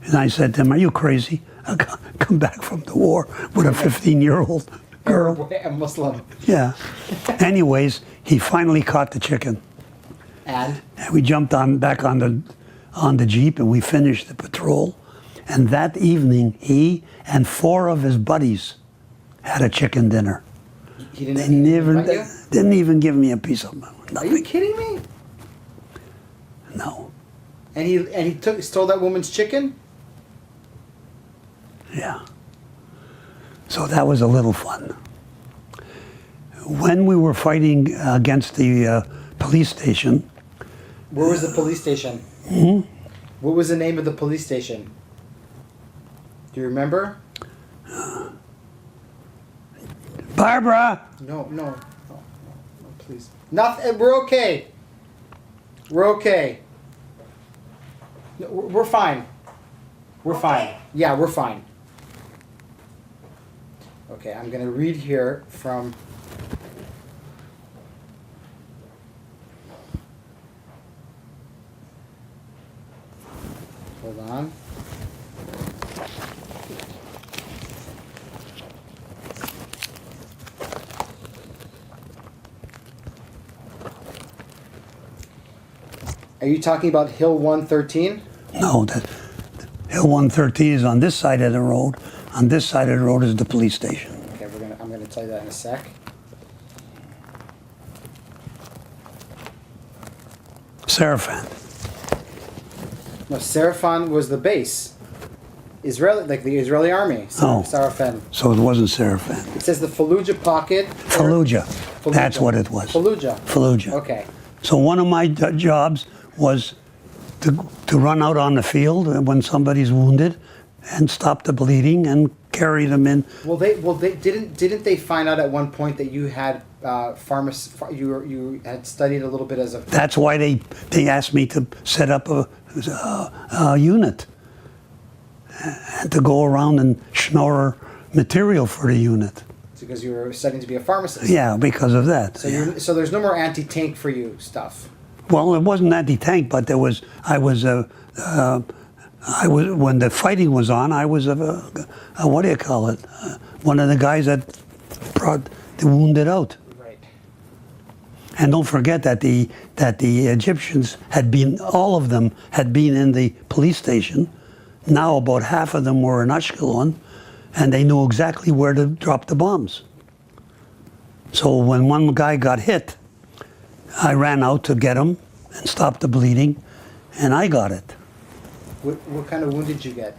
Speaker 2: And I said to him, are you crazy? I come back from the war with a 15-year-old girl.
Speaker 1: A Muslim.
Speaker 2: Yeah. Anyways, he finally caught the chicken.
Speaker 1: And
Speaker 2: we jumped back on the Jeep, and we finished the patrol. And that evening, he and 4 of his buddies had a chicken dinner.
Speaker 1: He didn't
Speaker 2: even give me a piece of nothing.
Speaker 1: Are you kidding me?
Speaker 2: No.
Speaker 1: And he stole that woman's chicken?
Speaker 2: Yeah. So that was a little fun. When we were fighting against the police station.
Speaker 1: Where was the police station?
Speaker 2: Hmm?
Speaker 1: What was the name of the police station? Do you remember?
Speaker 2: Barbara!
Speaker 1: No, please. Nothing. We're okay. We're okay. No, we're fine. We're fine. Yeah, we're fine. Okay, I'm going to read here from... Hold on. Are you talking about Hill 113?
Speaker 2: No, Hill 113 is on this side of the road. On this side of the road is the police station.
Speaker 1: Okay, I'm gonna tell you that in a sec.
Speaker 2: Seraphan.
Speaker 1: No, Seraphan was the base. Israeli, like the Israeli army.
Speaker 2: Oh.
Speaker 1: Sarafan.
Speaker 2: So it wasn't Seraphin.
Speaker 1: It says the Fallujah pocket.
Speaker 2: Fallujah. That's what it was.
Speaker 1: Fallujah.
Speaker 2: Fallujah.
Speaker 1: Okay.
Speaker 2: So one of my jobs was to run out on the field when somebody's wounded and stop the bleeding and carry them in.
Speaker 1: Well, they didn't they find out at one point that you had you had studied a little bit as a.
Speaker 2: That's why they asked me to set up a unit and to go around and schnorr material for the unit.
Speaker 1: Because you were studying to be a pharmacist.
Speaker 2: Yeah, because of that.
Speaker 1: So so there's no more anti-tank for you stuff.
Speaker 2: Well, it wasn't anti-tank, but I was when the fighting was on. I was what do you call it? One of the guys that brought the wounded out.
Speaker 1: Right.
Speaker 2: And don't forget that the Egyptians all of them had been in the police station. Now about half of them were in Ashkelon, and they knew exactly where to drop the bombs. So when one guy got hit, I ran out to get him and stop the bleeding, and I got it.
Speaker 1: What kind of wound did you get?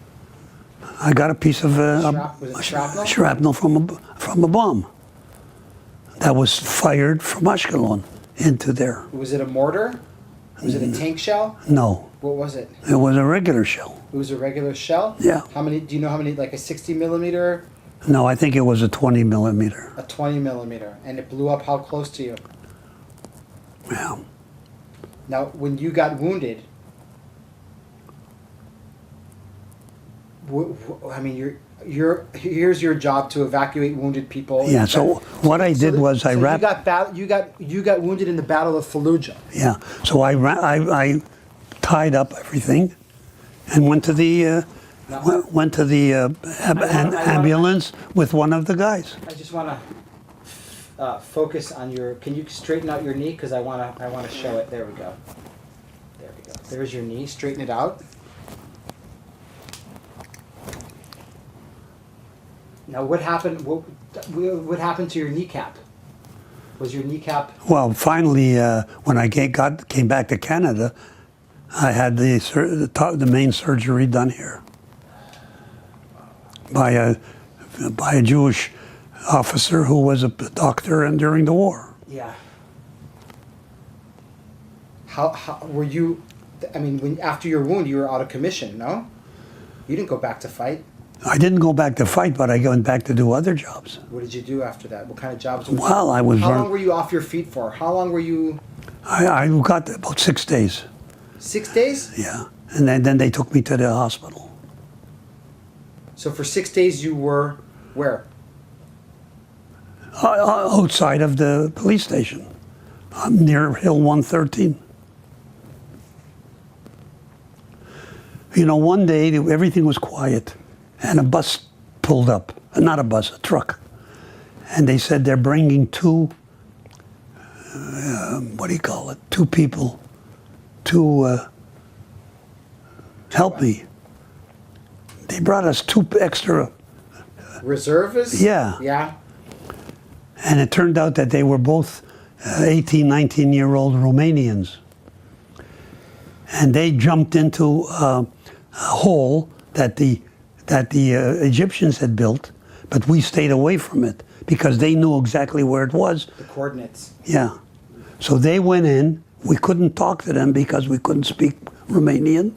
Speaker 2: I got a piece of
Speaker 1: Was it shrapnel?
Speaker 2: shrapnel from a bomb that was fired from Ashkelon into there.
Speaker 1: Was it a mortar? Was it a tank shell?
Speaker 2: No,
Speaker 1: What was it?
Speaker 2: it was a regular shell.
Speaker 1: It was a regular shell?
Speaker 2: Yeah.
Speaker 1: How many, do you know how many, like a 60 millimeter,
Speaker 2: No, I think it was a 20 millimeter.
Speaker 1: a 20 millimeter, and it blew up how close to you?
Speaker 2: Yeah.
Speaker 1: Now, when you got wounded, I mean, here's your job to evacuate wounded people.
Speaker 2: Yeah. So what I did was I wrapped.
Speaker 1: You got wounded in the Battle of Fallujah.
Speaker 2: Yeah. So I tied up everything, and went to the ambulance with one of the guys.
Speaker 1: I just want to focus on your. Can you straighten out your knee? Because I want to show it. There we go. There we go. There's your knee. Straighten it out. Now, what happened? What happened to your kneecap? Was your kneecap?
Speaker 2: Well, finally, when I came back to Canada, I had the main surgery done here by a Jewish officer who was a doctor and during the war.
Speaker 1: Yeah. How were you? I mean, after your wound, you were out of commission. No, you didn't go back to fight.
Speaker 2: I didn't go back to fight, but I went back to do other jobs.
Speaker 1: What did you do after that? What kind of jobs?
Speaker 2: Well, I was.
Speaker 1: How long were you off your feet for? How long were you?
Speaker 2: I got about 6 days.
Speaker 1: 6 days?
Speaker 2: Yeah, and then they took me to the hospital.
Speaker 1: So for 6 days you were where?
Speaker 2: Outside of the police station, near Hill 113. You know, one day everything was quiet, and a bus pulled up. Not a bus, a truck. And they said they're bringing two people to help me. They brought us 2 extra.
Speaker 1: Reservists?
Speaker 2: Yeah.
Speaker 1: Yeah.
Speaker 2: And it turned out that they were both 18, 19-year-old Romanians. And they jumped into a hole that the Egyptians had built, but we stayed away from it because they knew exactly where it was.
Speaker 1: The coordinates.
Speaker 2: Yeah. So they went in. We couldn't talk to them because we couldn't speak Romanian.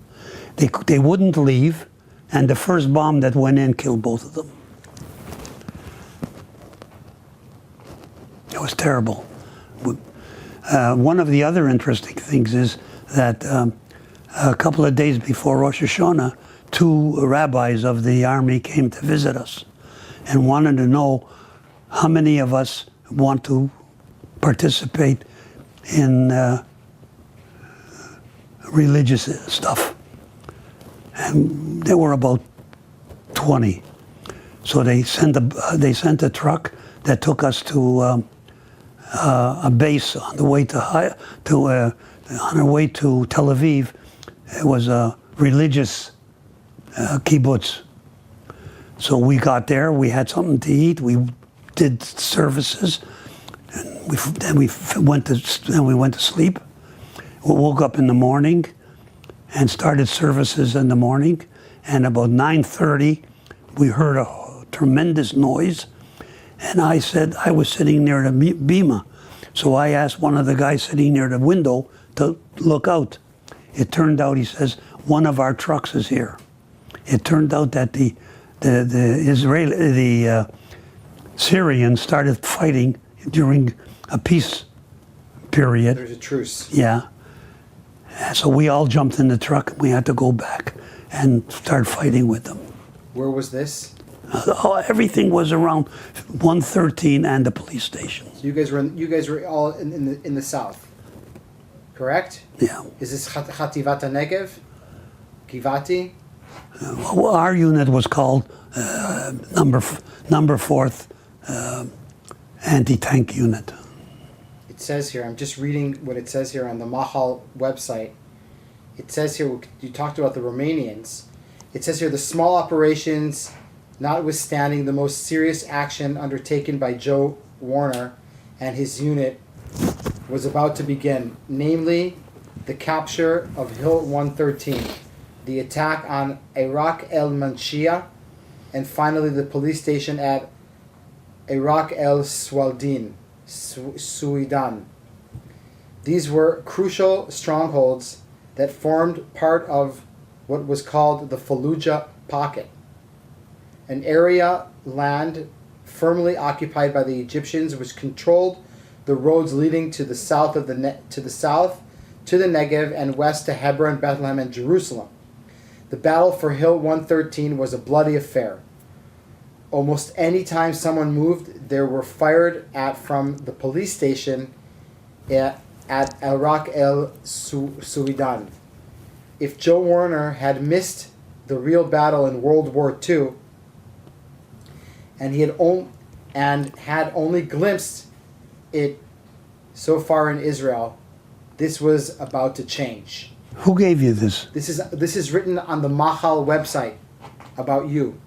Speaker 2: They wouldn't leave, and the first bomb that went in killed both of them. It was terrible. One of the other interesting things is that a couple of days before Rosh Hashanah, 2 rabbis of the army came to visit us and wanted to know how many of us want to participate in religious stuff. And there were about 20. So they sent a truck that took us to a base on the way to on our way to Tel Aviv. It was a religious kibbutz. So we got there. We had something to eat. We did services, and then we went to sleep. We woke up in the morning and started services in the morning, and about 9:30, we heard a tremendous noise, and I said, I was sitting near the bima, so I asked one of the guys sitting near the window to look out. It turned out, he says, one of our trucks is here. It turned out that the Syrians started fighting during a peace period.
Speaker 1: There's a truce.
Speaker 2: Yeah. So we all jumped in the truck and we had to go back and start fighting with them.
Speaker 1: Where was this?
Speaker 2: Everything was around 113 and the police station.
Speaker 1: So you guys were all in the south, correct?
Speaker 2: Yeah.
Speaker 1: Is this Chativat Negev? Kivati?
Speaker 2: Well, our unit was called number 4th anti-tank unit.
Speaker 1: It says here, I'm just reading what it says here on the Mahal website. It says here, you talked about the Romanians. It says here, the small operations, notwithstanding the most serious action undertaken by Joe Warner and his unit, was about to begin, namely the capture of Hill 113, the attack on Iraq El Manshia, and finally the police station at Iraq El Swaldin, Suidan. These were crucial strongholds that formed part of what was called the Fallujah pocket, an area land firmly occupied by the Egyptians, which controlled the roads leading to the south to the Negev and west to Hebron, Bethlehem, and Jerusalem. The battle for Hill 113 was a bloody affair. Almost any time someone moved, they were fired at from the police station at Iraq El Suidan. If Joe Warner had missed the real battle in World War II, and had only glimpsed it so far in Israel, this was about to change.
Speaker 2: Who gave you this?
Speaker 1: This is written on the Mahal website about you.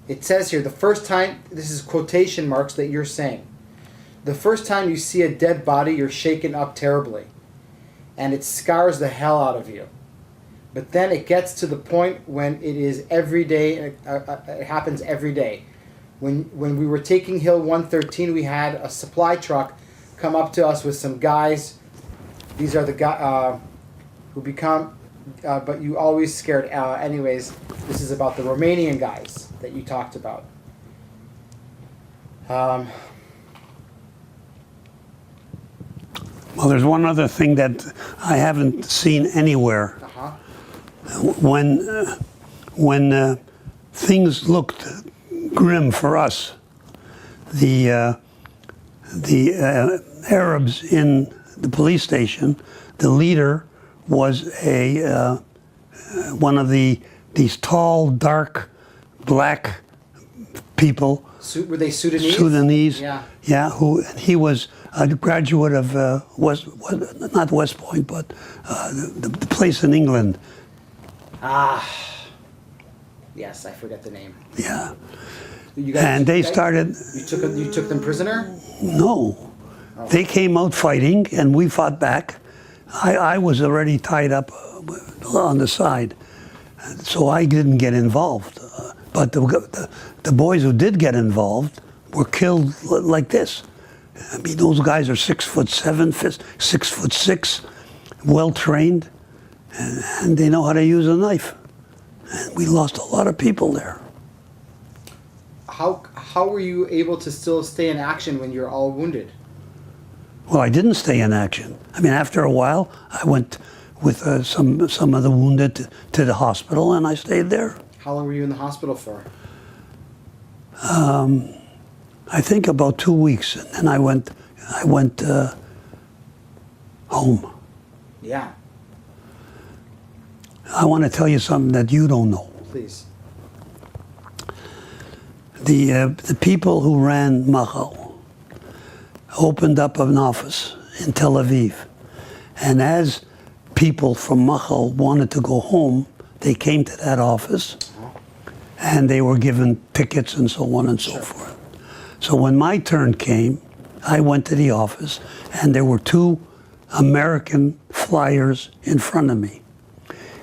Speaker 1: It says here, the first time, this is quotation marks that you're saying, the first time you see a dead body, you're shaken up terribly, and it scars the hell out of you. But then it gets to the point when it is every day, it happens every day. When we were taking Hill 113, we had a supply truck come up to us with some guys. These are the guys who become, but you always scared. Anyways, this is about the Romanian guys that you talked about. Well,
Speaker 2: there's one other thing that I haven't seen anywhere.
Speaker 1: Uh-huh.
Speaker 2: When things looked grim for us, the Arabs in the police station, the leader was one of these tall, dark, black people.
Speaker 1: Were they Sudanese?
Speaker 2: Sudanese.
Speaker 1: Yeah.
Speaker 2: Yeah. He was a graduate of not West Point, but the place in England.
Speaker 1: Yes, I forget the name.
Speaker 2: Yeah.
Speaker 1: You guys,
Speaker 2: and they started.
Speaker 1: You took them prisoner?
Speaker 2: No. Oh. They came out fighting, and we fought back. I was already tied up on the side, so I didn't get involved. But the boys who did get involved were killed like this. I mean, those guys are 6'7", 6'6", well trained, and they know how to use a knife. And we lost a lot of people there.
Speaker 1: How were you able to still stay in action when you're all wounded?
Speaker 2: Well, I didn't stay in action. I mean, after a while, I went with some of the wounded to the hospital, and I stayed there.
Speaker 1: How long were you in the hospital for?
Speaker 2: I think about 2 weeks, and then I went home.
Speaker 1: Yeah.
Speaker 2: I want to tell you something that you don't know.
Speaker 1: Please.
Speaker 2: The people who ran Mahal opened up an office in Tel Aviv, and as people from Mahal wanted to go home, they came to that office, and they were given tickets and so on and so forth. So when my turn came, I went to the office, and there were 2 American flyers in front of me.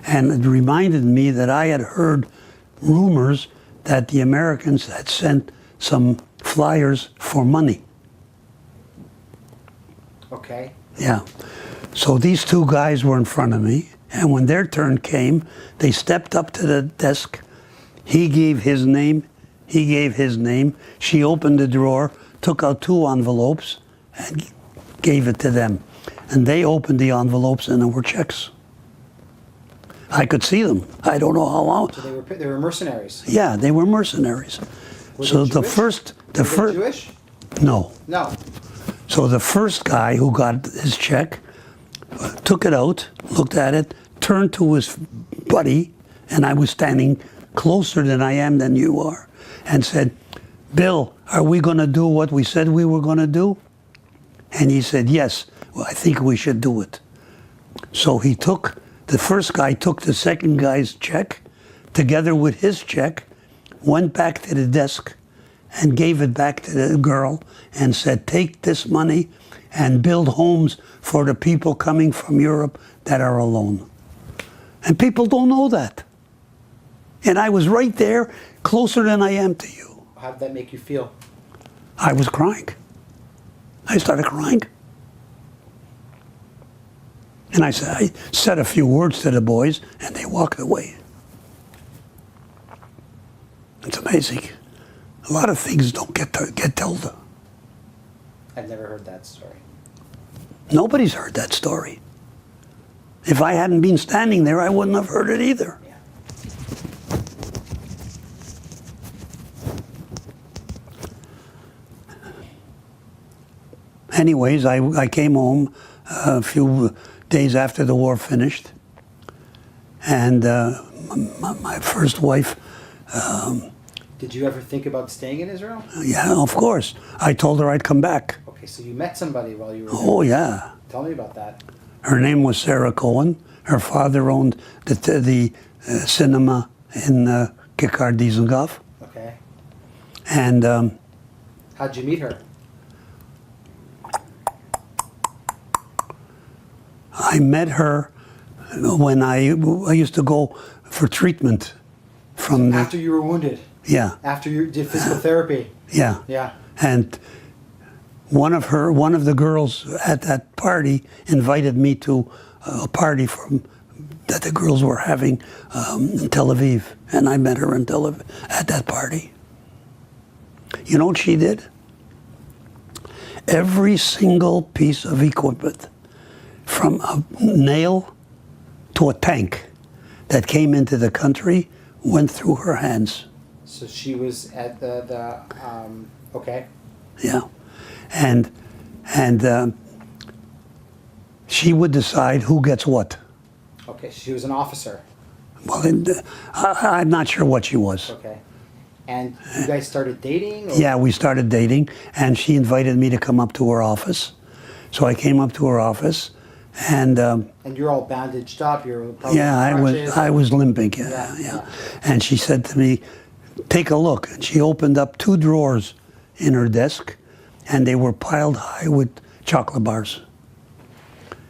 Speaker 2: And it reminded me that I had heard rumors that the Americans had sent some flyers for money.
Speaker 1: Okay.
Speaker 2: Yeah. So these two guys were in front of me, and when their turn came, they stepped up to the desk. He gave his name, he gave his name. She opened the drawer, took out 2 envelopes, and gave it to them. And they opened the envelopes, and there were checks. I could see them. I don't know how long.
Speaker 1: So they were mercenaries.
Speaker 2: Yeah, they were mercenaries.
Speaker 1: Were
Speaker 2: So
Speaker 1: they
Speaker 2: the
Speaker 1: Jewish?
Speaker 2: first,
Speaker 1: Were they Jewish?
Speaker 2: no.
Speaker 1: No.
Speaker 2: So the first guy who got his check took it out, looked at it, turned to his buddy, and I was standing closer than I am than you are, and said, "Bill, are we going to do what we said we were going to do?" And he said, "Yes, well, I think we should do it." So the first guy took the second guy's check, together with his check, went back to the desk, and gave it back to the girl and said, "Take this money and build homes for the people coming from Europe that are alone." And people don't know that. And I was right there, closer than I am to you.
Speaker 1: How did that make you feel?
Speaker 2: I was crying. I started crying. And I said a few words to the boys, and they walked away. It's amazing. A lot of things don't get told.
Speaker 1: I've never heard that story.
Speaker 2: Nobody's heard that story. If I hadn't been standing there, I wouldn't have heard it either.
Speaker 1: Yeah.
Speaker 2: Anyways, I came home a few days after the war finished, and my first wife.
Speaker 1: Did you ever think about staying in Israel?
Speaker 2: Yeah, of course. I told her I'd come back.
Speaker 1: Okay, so you met somebody while you were there.
Speaker 2: Oh, yeah.
Speaker 1: Tell me about that.
Speaker 2: Her name was Sarah Cohen. Her father owned the cinema in Kikar Dizengoff.
Speaker 1: Okay.
Speaker 2: And
Speaker 1: How'd you meet her?
Speaker 2: I met her when I used to go for treatment from the...
Speaker 1: After you were wounded?
Speaker 2: Yeah.
Speaker 1: After you did physical therapy?
Speaker 2: Yeah.
Speaker 1: Yeah.
Speaker 2: And one of the girls at that party invited me to a party that the girls were having in Tel Aviv, and I met her in Tel Aviv at that party. You know what she did? Every single piece of equipment, from a nail to a tank that came into the country, went through her hands.
Speaker 1: So she was at the okay.
Speaker 2: Yeah, and she would decide who gets what.
Speaker 1: Okay, she was an officer.
Speaker 2: Well, I'm not sure what she was.
Speaker 1: Okay. And you guys started dating? Or?
Speaker 2: Yeah, we started dating, and she invited me to come up to her office. So I came up to her office, and
Speaker 1: you're all bandaged up. You're probably
Speaker 2: yeah, I was limping. Yeah. And she said to me, "Take a look." And she opened up 2 drawers in her desk, and they were piled high with chocolate bars.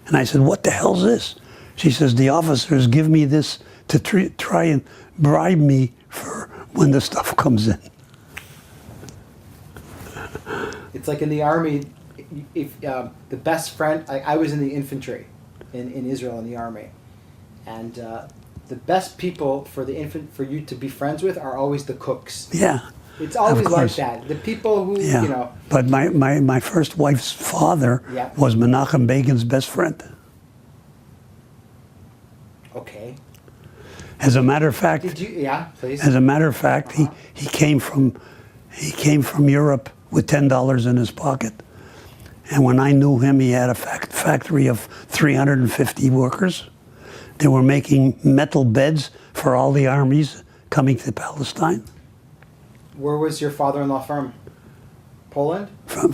Speaker 2: And I said, "What the hell's this?" She says, "The officers give me this to try and bribe me for when the stuff comes in."
Speaker 1: It's like in the army, if the best friend, I was in the infantry in Israel in the army, and the best people for you to be friends with are always the cooks.
Speaker 2: Yeah.
Speaker 1: It's always like that. The people who,
Speaker 2: yeah.
Speaker 1: you know.
Speaker 2: But my first wife's father was Menachem Bacon's best friend.
Speaker 1: Okay.
Speaker 2: As a matter of fact,
Speaker 1: please.
Speaker 2: As a matter of fact, he came from Europe with $10 in his pocket, and when I knew him, he had a factory of 350 workers. They were making metal beds for all the armies coming to Palestine.
Speaker 1: Where was your father-in-law from? Poland?
Speaker 2: From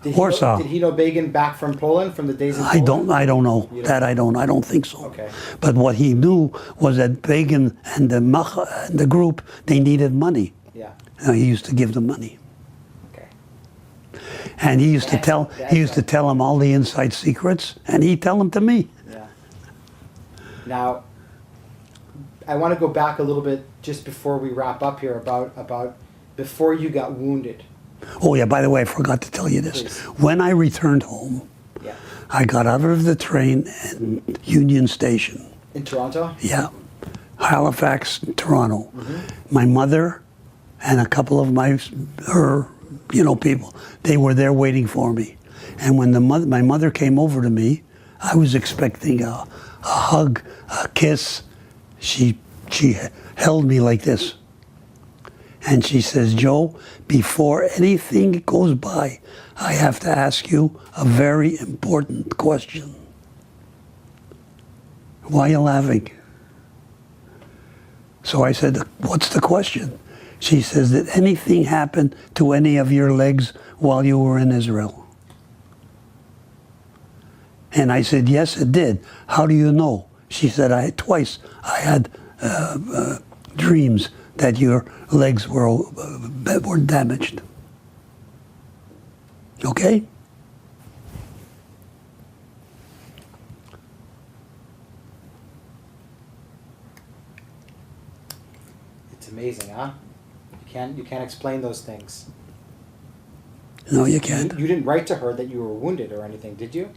Speaker 2: Warsaw.
Speaker 1: Did he know Bacon back from Poland, from the days in Poland?
Speaker 2: I don't know. I don't think so.
Speaker 1: Okay.
Speaker 2: But what he knew was that Bacon and the group, they needed money.
Speaker 1: Yeah.
Speaker 2: He used to give them money.
Speaker 1: Okay.
Speaker 2: And he used to tell him all the inside secrets, and he'd tell them to me.
Speaker 1: Yeah. Now, I want to go back a little bit just before we wrap up here about before you got wounded.
Speaker 2: Oh yeah, by the way, I forgot to tell you this.
Speaker 1: Please.
Speaker 2: When I returned home,
Speaker 1: Yeah.
Speaker 2: I got out of the train at Union Station.
Speaker 1: In Toronto?
Speaker 2: Yeah. Halifax, Toronto.
Speaker 1: Mm-hmm.
Speaker 2: My mother and a couple of her people, they were there waiting for me. And when my mother came over to me, I was expecting a hug, a kiss. She held me like this. And she says, Joe, before anything goes by, I have to ask you a very important question. Why are you laughing? So I said, what's the question? She says, did anything happen to any of your legs while you were in Israel? And I said, yes, it did. How do you know? She said, twice I had dreams that your legs were damaged. Okay?
Speaker 1: It's amazing, huh? You can't explain those things.
Speaker 2: No, you can't.
Speaker 1: You didn't write to her that you were wounded or anything, did you?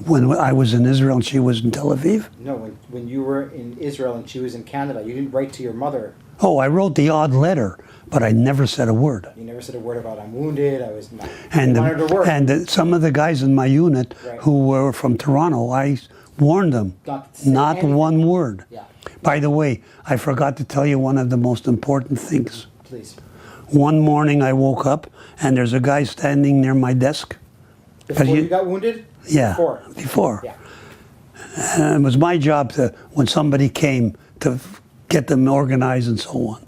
Speaker 2: When I was in Israel and she was in Tel Aviv?
Speaker 1: No, when you were in Israel and she was in Canada, you didn't write to your mother.
Speaker 2: Oh, I wrote the odd letter, but I never said a word.
Speaker 1: You never said a word about I'm wounded, I was not.
Speaker 2: And,
Speaker 1: I wanted to work.
Speaker 2: some of the guys in my unit
Speaker 1: Right.
Speaker 2: who were from Toronto, I warned them.
Speaker 1: Not to say
Speaker 2: Not
Speaker 1: anything.
Speaker 2: one word.
Speaker 1: Yeah,
Speaker 2: By the way, I forgot to tell you one of the most important things.
Speaker 1: please.
Speaker 2: One morning I woke up and there's a guy standing near my desk.
Speaker 1: Before you got wounded?
Speaker 2: Yeah, before.
Speaker 1: Yeah.
Speaker 2: And it was my job when somebody came, to get them organized and so on.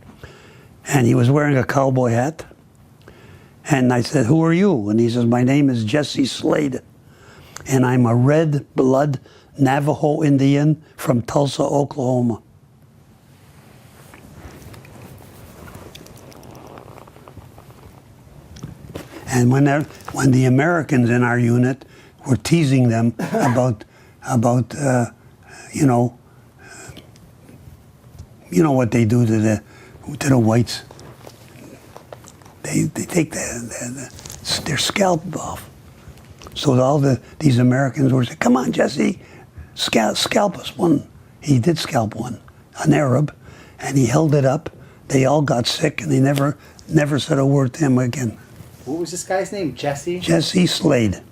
Speaker 2: And he was wearing a cowboy hat. And I said, who are you? And he says, my name is Jesse Slade. And I'm a red blood Navajo Indian from Tulsa, Oklahoma. And when the Americans in our unit were teasing them about what they do to the whites. They take their scalp off. So these Americans were saying, "Come on, Jesse, scalp us one." He did scalp one, an Arab, and he held it up. They all got sick, and they never said a word to him again.
Speaker 1: What was this guy's name? Jesse?
Speaker 2: Jesse Slade.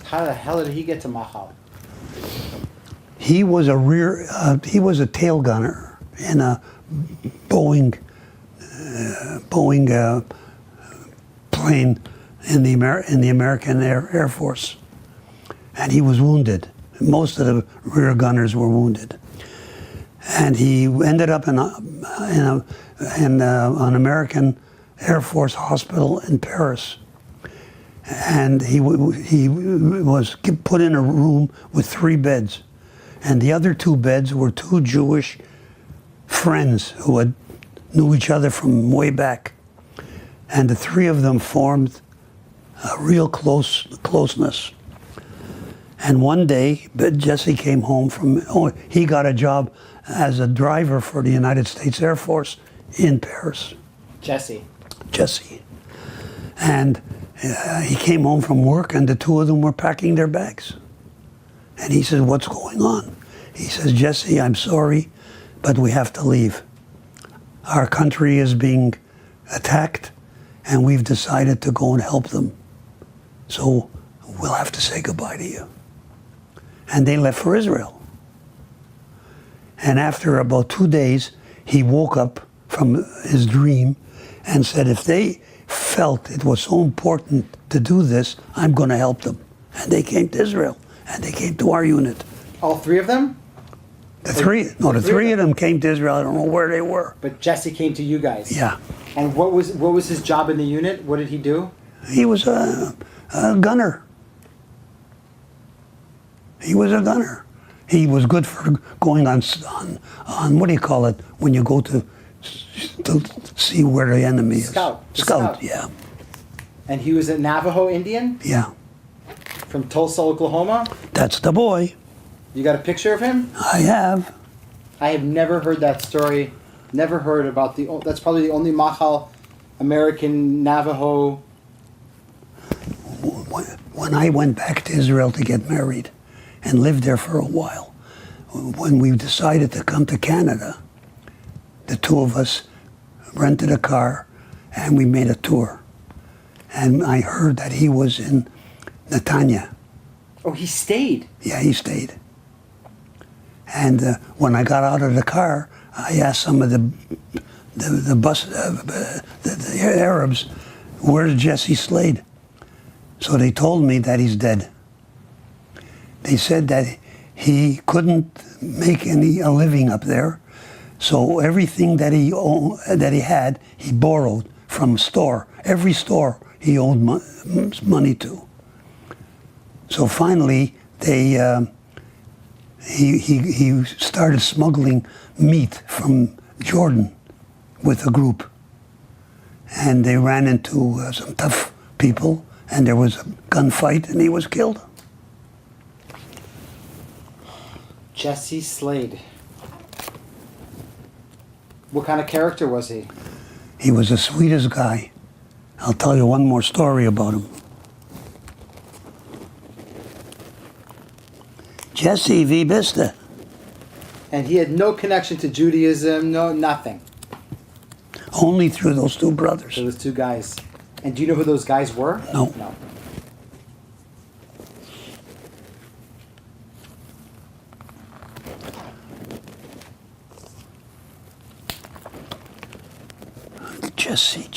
Speaker 1: How the hell did he get to Machal?
Speaker 2: He was a tail gunner in a Boeing plane in the American Air Force, and he was wounded. Most of the rear gunners were wounded, and he ended up in an American Air Force hospital in Paris. And he was put in a room with 3 beds. And the other 2 beds were 2 Jewish friends who knew each other from way back. And the 3 of them formed a real closeness. And one day, Jesse came home he got a job as a driver for the United States Air Force in Paris.
Speaker 1: Jesse.
Speaker 2: And he came home from work and the 2 of them were packing their bags. And he says, what's going on? He says, Jesse, I'm sorry, but we have to leave. Our country is being attacked and we've decided to go and help them. So we'll have to say goodbye to you. And they left for Israel. And after about 2 days, he woke up from his dream and said, if they felt it was so important to do this, I'm going to help them. And they came to Israel, and they came to our unit.
Speaker 1: All 3 of them?
Speaker 2: The three of them came to Israel. I don't know where they were.
Speaker 1: But Jesse came to you guys?
Speaker 2: Yeah.
Speaker 1: And what was his job in the unit? What did he do?
Speaker 2: He was a gunner. He was a gunner. He was good for going on what do you call it, when you go to see where the enemy is. Scout, yeah.
Speaker 1: And he was a Navajo Indian?
Speaker 2: Yeah.
Speaker 1: From Tulsa, Oklahoma?
Speaker 2: That's the boy.
Speaker 1: You got a picture of him?
Speaker 2: I have.
Speaker 1: I have never heard that story. Never heard about that's probably the only Machal American Navajo.
Speaker 2: When I went back to Israel to get married and lived there for a while, when we decided to come to Canada, the two of us rented a car and we made a tour. And I heard that he was in Netanya.
Speaker 1: Oh, he stayed?
Speaker 2: Yeah, he stayed. And when I got out of the car, I asked some of the Arabs, "Where's Jesse Slade?" So they told me that he's dead. They said that he couldn't make a living up there, so everything that he had, he borrowed from a store. Every store he owed money to. So finally, he started smuggling meat from Jordan with a group. And they ran into some tough people, and there was a gunfight, and he was killed.
Speaker 1: Jesse Slade. What kind of character was he?
Speaker 2: He was the sweetest guy. I'll tell you one more story about him. Jesse, wie bist du?
Speaker 1: And he had no connection to Judaism, no nothing.
Speaker 2: Only through those two brothers.
Speaker 1: Those two guys. And do you know who those guys were?
Speaker 2: No.
Speaker 1: No.
Speaker 2: Jesse.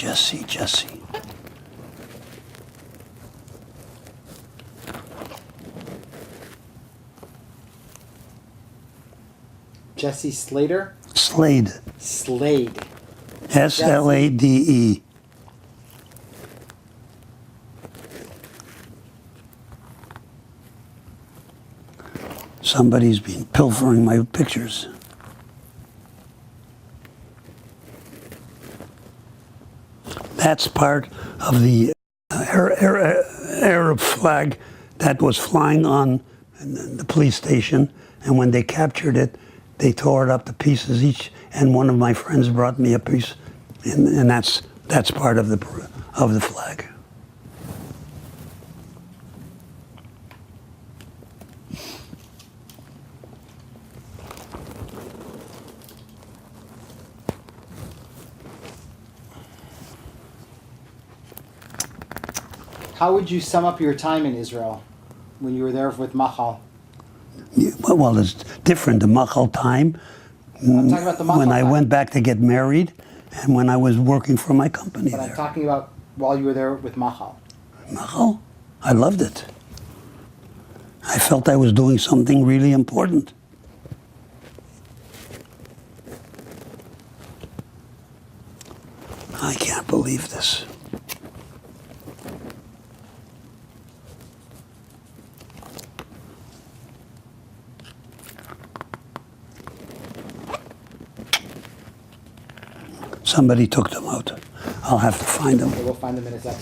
Speaker 1: Jesse Slater?
Speaker 2: Slade.
Speaker 1: Slade.
Speaker 2: S-L-A-D-E. Somebody's been pilfering my pictures. That's part of the Arab flag that was flying on the police station, and when they captured it, they tore it up to pieces each, and one of my friends brought me a piece, and that's part of the flag.
Speaker 1: How would you sum up your time in Israel when you were there with Machal?
Speaker 2: Yeah, well, it's different. The Machal time,
Speaker 1: I'm talking about the Machal
Speaker 2: when I
Speaker 1: time.
Speaker 2: went back to get married, and when I was working for my company
Speaker 1: But
Speaker 2: there.
Speaker 1: I'm talking about while you were there with Machal.
Speaker 2: Machal, I loved it. I felt I was doing something really important. I can't believe this. Somebody took them out. I'll have to find them.
Speaker 1: Okay, we'll find them in a sec.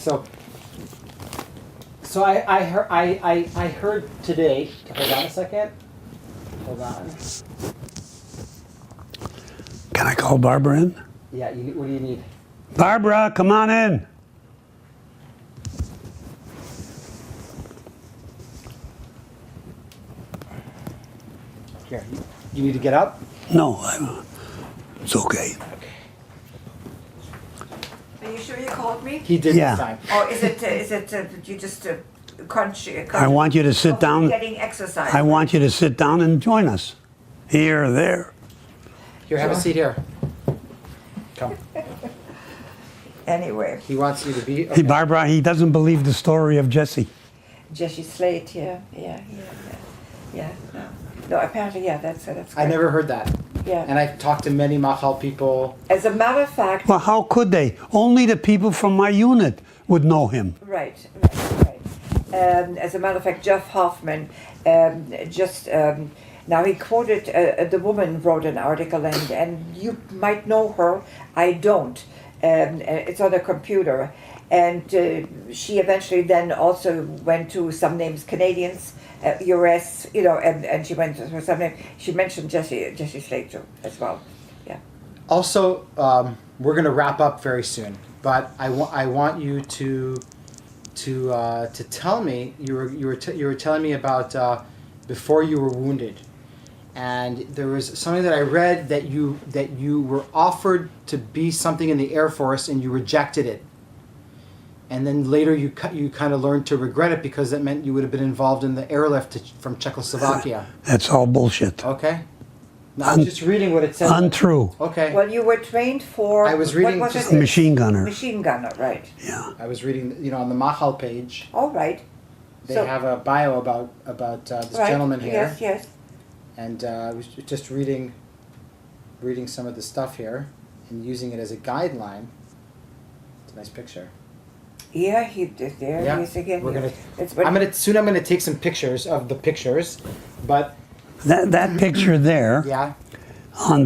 Speaker 1: So I heard today. Hold on a second. Hold on.
Speaker 2: Can I call Barbara in?
Speaker 1: Yeah. What do you need?
Speaker 2: Barbara, come on in.
Speaker 1: Here. You need to get up.
Speaker 2: No, it's okay.
Speaker 3: Are you sure you called me?
Speaker 1: He did
Speaker 2: Yeah.
Speaker 1: this time.
Speaker 3: Or is it you just crunch?
Speaker 2: I want you to sit down.
Speaker 3: Getting exercise.
Speaker 2: I want you to sit down and join us. Here or there.
Speaker 1: Here, have a seat here. Come.
Speaker 3: Anyway,
Speaker 1: He wants you to be.
Speaker 2: Hey, Barbara, he doesn't believe the story of Jesse.
Speaker 3: Jesse Slade. Yeah. No, apparently, yeah. That's
Speaker 1: I
Speaker 3: correct.
Speaker 1: never heard that.
Speaker 3: Yeah.
Speaker 1: And I've talked to many Machal people.
Speaker 3: As a matter of fact,
Speaker 2: Well, how could they? Only the people from my unit would know him.
Speaker 3: right. As a matter of fact, Jeff Hoffman now he quoted the woman wrote an article, and you might know her. I don't. It's on a computer, And she eventually then also went to some names, Canadians, US, you know, and she went to some name. She mentioned Jesse Slater as well. Yeah.
Speaker 1: Also, we're going to wrap up very soon, but I want you to tell me you were telling me about before you were wounded, and there was something that I read that you were offered to be something in the Air Force and you rejected it, and then later you kind of learned to regret it because that meant you would have been involved in the airlift from Czechoslovakia.
Speaker 2: That's all bullshit.
Speaker 1: Okay. No, I'm just reading what it says.
Speaker 2: Untrue.
Speaker 1: Okay.
Speaker 3: Well, you were trained for.
Speaker 1: I was reading
Speaker 3: what was
Speaker 1: just
Speaker 3: it?
Speaker 2: Machine gunner.
Speaker 3: Machine gunner, right?
Speaker 2: Yeah.
Speaker 1: I was reading, on the Mahal page.
Speaker 3: All right.
Speaker 1: They
Speaker 3: So-
Speaker 1: have a bio about this
Speaker 3: Right.
Speaker 1: gentleman here,
Speaker 3: Yes.
Speaker 1: and I was just reading some of the stuff here and using it as a guideline. It's a nice picture.
Speaker 3: Yeah, he did there.
Speaker 1: Yeah,
Speaker 3: He's again.
Speaker 1: we're gonna.
Speaker 3: It's
Speaker 1: I'm gonna take some pictures of the pictures, but
Speaker 2: That picture there
Speaker 1: yeah,
Speaker 2: on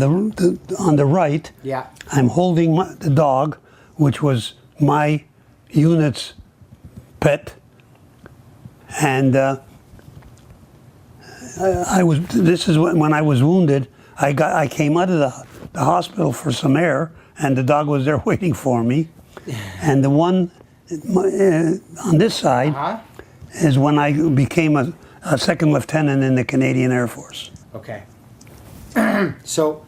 Speaker 2: the right,
Speaker 1: yeah,
Speaker 2: I'm holding the dog, which was my unit's pet, and This is when I was wounded. I came out of the hospital for some air, and the dog was there waiting for me. And the one on this side is when I became a second lieutenant in the Canadian Air Force.
Speaker 1: Okay. So,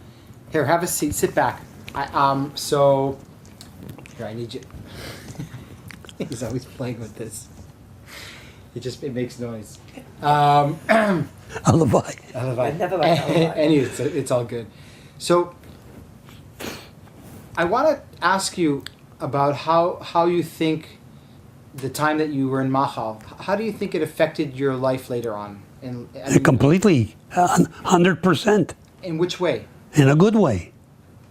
Speaker 1: here, have a seat. Sit back. So, here, I need you. He's always playing with this. It makes noise.
Speaker 2: Alibi.
Speaker 3: Never mind.
Speaker 1: Anyway, it's all good. So, I want to ask you about how you think the time that you were in Mahal, how do you think it affected your life later on?
Speaker 2: Completely, 100%.
Speaker 1: In which way?
Speaker 2: In a good way.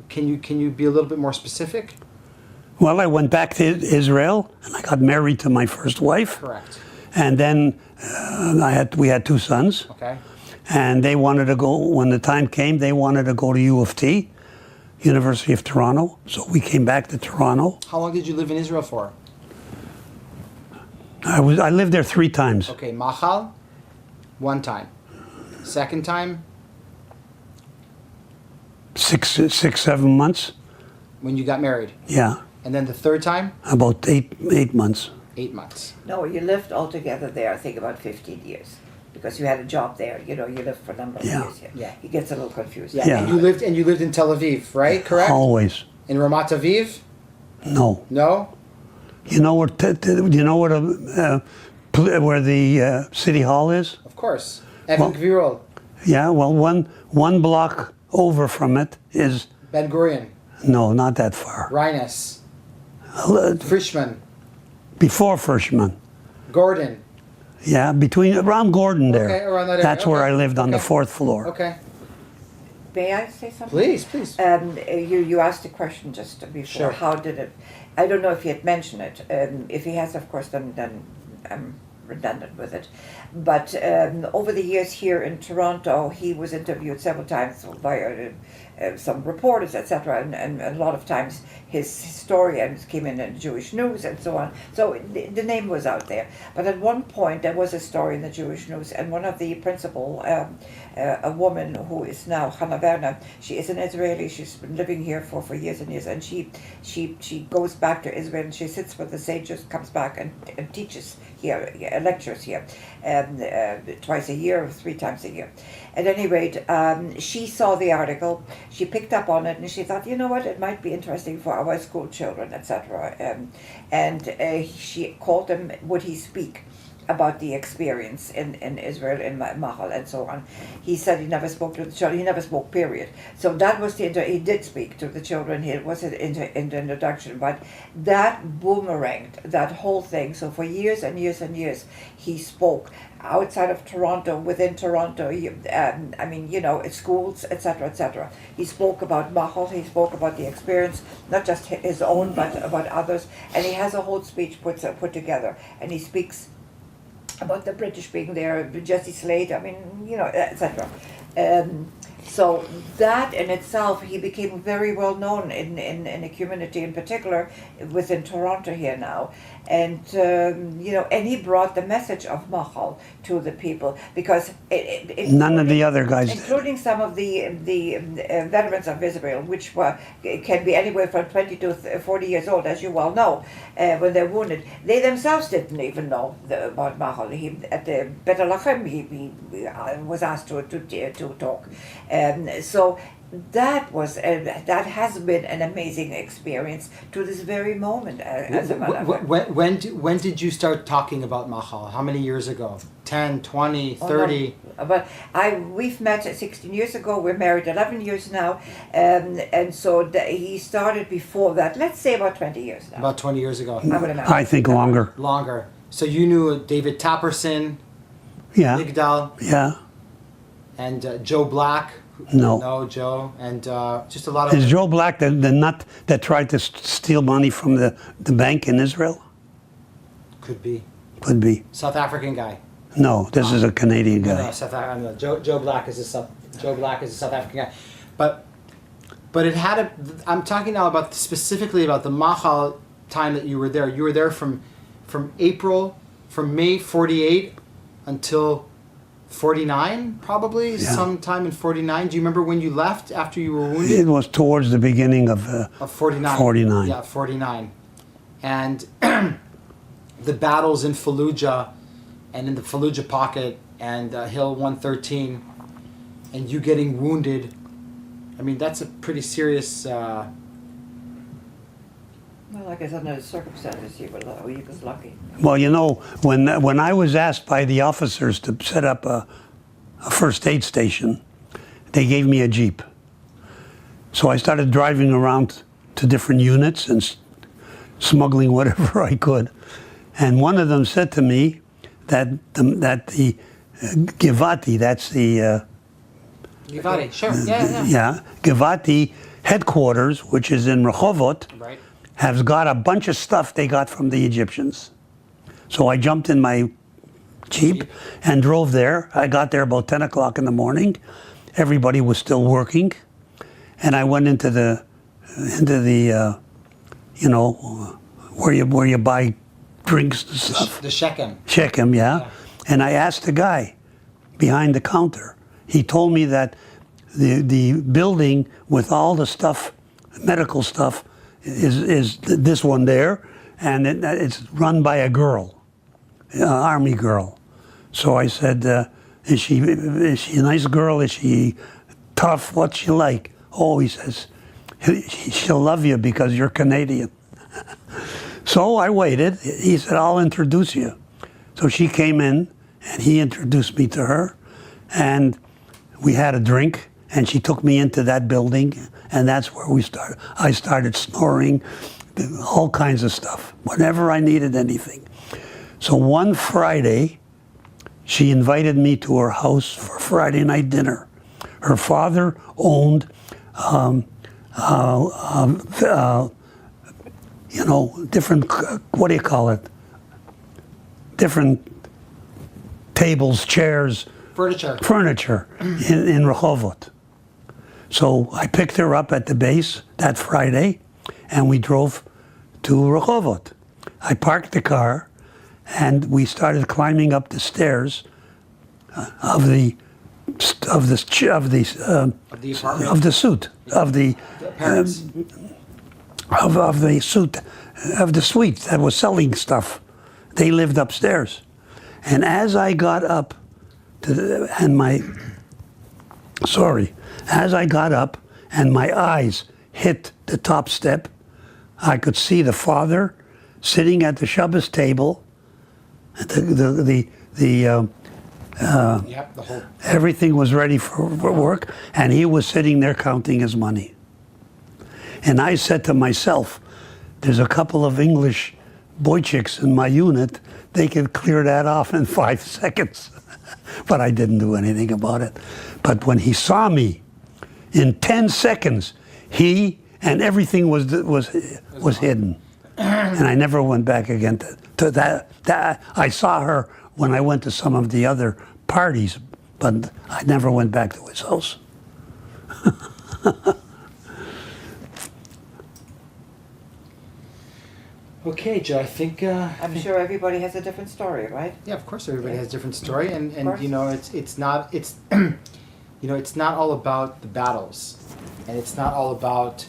Speaker 1: Can you be a little bit more specific?
Speaker 2: Well, I went back to Israel, and I got married to my first wife.
Speaker 1: Correct.
Speaker 2: And then we had two sons.
Speaker 1: Okay.
Speaker 2: And they wanted to go, when the time came, they wanted to go to U of T, University of Toronto. So we came back to Toronto.
Speaker 1: How long did you live in Israel for?
Speaker 2: I lived there 3 times.
Speaker 1: Okay, Mahal, 1 time. Second time?
Speaker 2: 6, 7 months.
Speaker 1: When you got married.
Speaker 2: Yeah.
Speaker 1: And then the third time?
Speaker 2: About 8 months.
Speaker 1: 8 months.
Speaker 3: No, you lived altogether there, I think, about 15 years. Because you had a job there, you lived for a number of years here.
Speaker 1: Yeah.
Speaker 3: He gets a little confused.
Speaker 2: Yeah.
Speaker 1: And you lived in Tel Aviv, right? Correct?
Speaker 2: Always.
Speaker 1: In Ramat Aviv?
Speaker 2: No.
Speaker 1: No?
Speaker 2: You know where where the city hall is?
Speaker 1: Of course. Evan Gvirol.
Speaker 2: Yeah, well, one block over from it is,
Speaker 1: Ben Gurion.
Speaker 2: no, not that far.
Speaker 1: Reines. Frischman.
Speaker 2: Before Frischman.
Speaker 1: Gordon.
Speaker 2: Yeah, around Gordon there.
Speaker 1: Okay, around that area.
Speaker 2: That's where
Speaker 1: Okay.
Speaker 2: I lived on the
Speaker 1: Okay.
Speaker 2: 4th floor.
Speaker 1: Okay.
Speaker 3: May I say something?
Speaker 1: Please.
Speaker 3: You asked a question just before.
Speaker 1: Sure.
Speaker 3: How did it? I don't know if he had mentioned it. If he has, of course, then I'm redundant with it. But over the years here in Toronto, he was interviewed several times by some reporters, etc. And a lot of times his historians came in Jewish news and so on. So the name was out there. But at one point there was a story in the Jewish news, and one of the principal, a woman who is now Hannah Werner, she is an Israeli. She's been living here for years and years, and she goes back to Israel and she sits with the sages, comes back and teaches here, lectures here, twice a year or 3 times a year. At any rate, she saw the article, she picked up on it, and she thought, you know what, it might be interesting for our school children, etc. She called him, would he speak about the experience in Israel, in Mahal, and so on. He said he never spoke to the children, he never spoke, period. So that was he did speak to the children, it was in the introduction, but that boomeranged, that whole thing. So for years and years and years, he spoke outside of Toronto, within Toronto, schools, etc., etc. He spoke about Mahal, he spoke about the experience, not just his own, but about others, and he has a whole speech put together, and he speaks about the British being there, Jesse Slate, etc. So that in itself, he became very well known in the community, in particular within Toronto here now. And and he brought the message of Machal to the people, because
Speaker 2: None of the other guys did.
Speaker 3: including some of the veterans of Israel, which can be anywhere from 20 to 40 years old, as you well know, when they're wounded. They themselves didn't even know about Machal. At the Bet Lachem, he was asked to talk. So that has been an amazing experience to this very moment. As a matter of fact.
Speaker 1: When did you start talking about Machal? How many years ago? 10, 20, 30?
Speaker 3: Oh, no. But we've met 16 years ago. We're married 11 years now, and so he started before that. Let's say about 20 years now.
Speaker 1: About 20 years ago.
Speaker 3: I would imagine.
Speaker 2: I think longer.
Speaker 1: Longer. So you knew David Tapperson,
Speaker 2: Yeah.
Speaker 1: Migdal,
Speaker 2: Yeah.
Speaker 1: and Joe Black.
Speaker 2: No.
Speaker 1: No, Joe, and just a lot of.
Speaker 2: Is Joe Black the nut that tried to steal money from the bank in Israel?
Speaker 1: Could be.
Speaker 2: Could be.
Speaker 1: South African guy.
Speaker 2: No, this is a Canadian
Speaker 1: No,
Speaker 2: guy.
Speaker 1: Joe Black is a South African guy, but it had a. I'm talking now about specifically about the Machal time that you were there. You were there from May 48 until 49, probably sometime in 49. Do you remember when you left after you were wounded?
Speaker 2: It was towards the beginning of
Speaker 1: 49.
Speaker 2: 49.
Speaker 1: Yeah, 49, and the battles in Fallujah, and in the Fallujah pocket, and Hill 113, and you getting wounded. I mean, that's a pretty serious.
Speaker 3: Well, I guess under the circumstances, he was lucky.
Speaker 2: Well, when I was asked by the officers to set up a first aid station, they gave me a Jeep. So I started driving around to different units and smuggling whatever I could. And one of them said to me that the Givati, that's the
Speaker 1: Givati, sure, yeah.
Speaker 2: Givati headquarters, which is in Rehovot,
Speaker 1: Right.
Speaker 2: has got a bunch of stuff they got from the Egyptians. So I jumped in my Jeep and drove there. I got there about 10 o'clock in the morning. Everybody was still working. And I went into the where you buy drinks and stuff.
Speaker 1: The Shechem.
Speaker 2: Shechem, yeah. And I asked the guy behind the counter. He told me that the building with all the stuff, medical stuff, is this one there, and it's run by a girl, army girl. So I said, is she a nice girl? Is she tough? What's she like? Oh, he says, she'll love you because you're Canadian. So I waited. He said, I'll introduce you. So she came in, and he introduced me to her, and we had a drink, and she took me into that building, and that's where we started. I started snoring, all kinds of stuff, whenever I needed anything. So one Friday, she invited me to her house for Friday night dinner. Her father owned, different, what do you call it? Different tables, chairs, furniture in Rehovot. So I picked her up at the base that Friday, and we drove to Rehovot. I parked the car, and we started climbing up the stairs of the suite that was selling stuff. They lived upstairs, and as I got up as I got up and my eyes hit the top step, I could see the father sitting at the Shabbos table. Everything was ready for work, and he was sitting there counting his money. And I said to myself, there's a couple of English boy chicks in my unit, they could clear that off in 5 seconds. But I didn't do anything about it. But when he saw me, in 10 seconds, he and everything was hidden. And I never went back again to that. I saw her when I went to some of the other parties, but I never went back to his house.
Speaker 1: Okay, Joe, I think...
Speaker 3: I'm sure everybody has a different story, right?
Speaker 1: Yeah, of course everybody has a different story, and
Speaker 3: course.
Speaker 1: you know, it's not, you know, it's not all about the battles, and it's not all about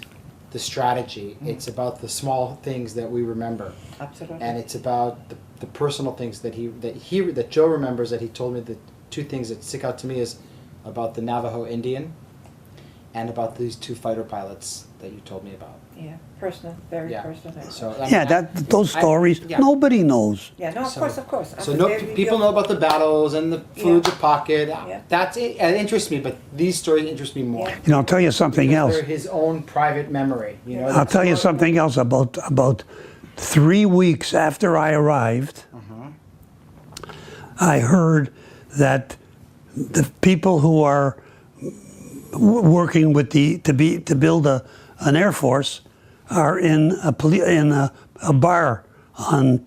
Speaker 1: the strategy. It's about the small things that we remember.
Speaker 3: Absolutely.
Speaker 1: And it's about the personal things that Joe remembers. That he told me, the two things that stick out to me is about the Navajo Indian and about these two fighter pilots that you told me about.
Speaker 3: Yeah, personal, very
Speaker 1: Yeah.
Speaker 3: personal.
Speaker 1: So
Speaker 2: Yeah, those stories,
Speaker 1: yeah.
Speaker 2: nobody knows.
Speaker 3: Yeah, no, of
Speaker 1: So-
Speaker 3: course.
Speaker 1: So people know about the battles and the food, the pocket.
Speaker 3: Yeah.
Speaker 1: That's it. It interests me, but these stories interest me more.
Speaker 3: Yeah.
Speaker 2: You know, I'll tell you something
Speaker 1: Because
Speaker 2: else.
Speaker 1: they're his own private memory. You know.
Speaker 2: I'll tell you something else about 3 weeks after I arrived. I heard that the people who are working with to build an air force are in a bar on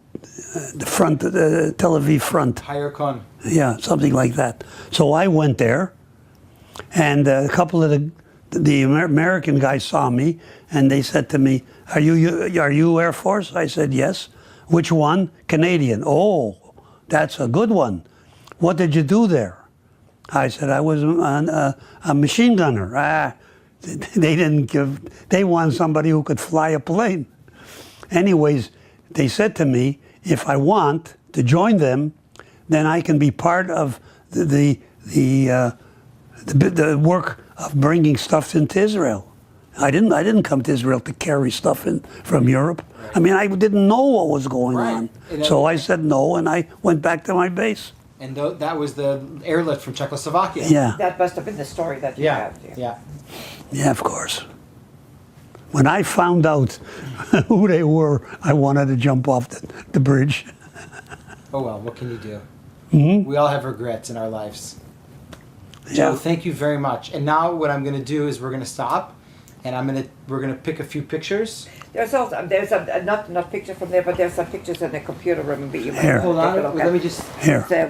Speaker 2: the front, the Tel Aviv front.
Speaker 1: Higher con.
Speaker 2: Yeah, something like that. So I went there, and a couple of the American guys saw me, and they said to me, "Are you Air Force?" I said, "Yes." "Which one?" "Canadian." "Oh, that's a good one. What did you do there?" I said, "I was a machine gunner." They wanted somebody who could fly a plane. Anyways, they said to me, if I want to join them, then I can be part of the work of bringing stuff into Israel. I didn't come to Israel to carry stuff in from Europe. I mean, I didn't know what was going
Speaker 1: Right.
Speaker 2: on.
Speaker 1: And
Speaker 2: So I said no, and I went back to my base.
Speaker 1: And that was the airlift from Czechoslovakia.
Speaker 2: Yeah.
Speaker 3: That must have been the story that you
Speaker 1: Yeah.
Speaker 3: have.
Speaker 1: Yeah.
Speaker 2: Yeah, of course. When I found out who they were, I wanted to jump off the bridge.
Speaker 1: Oh well, what can you do?
Speaker 2: Mm-hmm.
Speaker 1: We all have regrets in our lives.
Speaker 2: Yeah.
Speaker 1: Joe, thank you very much. And now what I'm going to do is we're going to stop, and we're going to pick a few pictures.
Speaker 3: There's also not picture from there, but there's some pictures in the computer room. But you might
Speaker 2: Here.
Speaker 3: take
Speaker 1: Hold
Speaker 3: a
Speaker 1: on,
Speaker 3: look
Speaker 1: let
Speaker 3: at.
Speaker 1: me just.
Speaker 2: Here.
Speaker 3: So,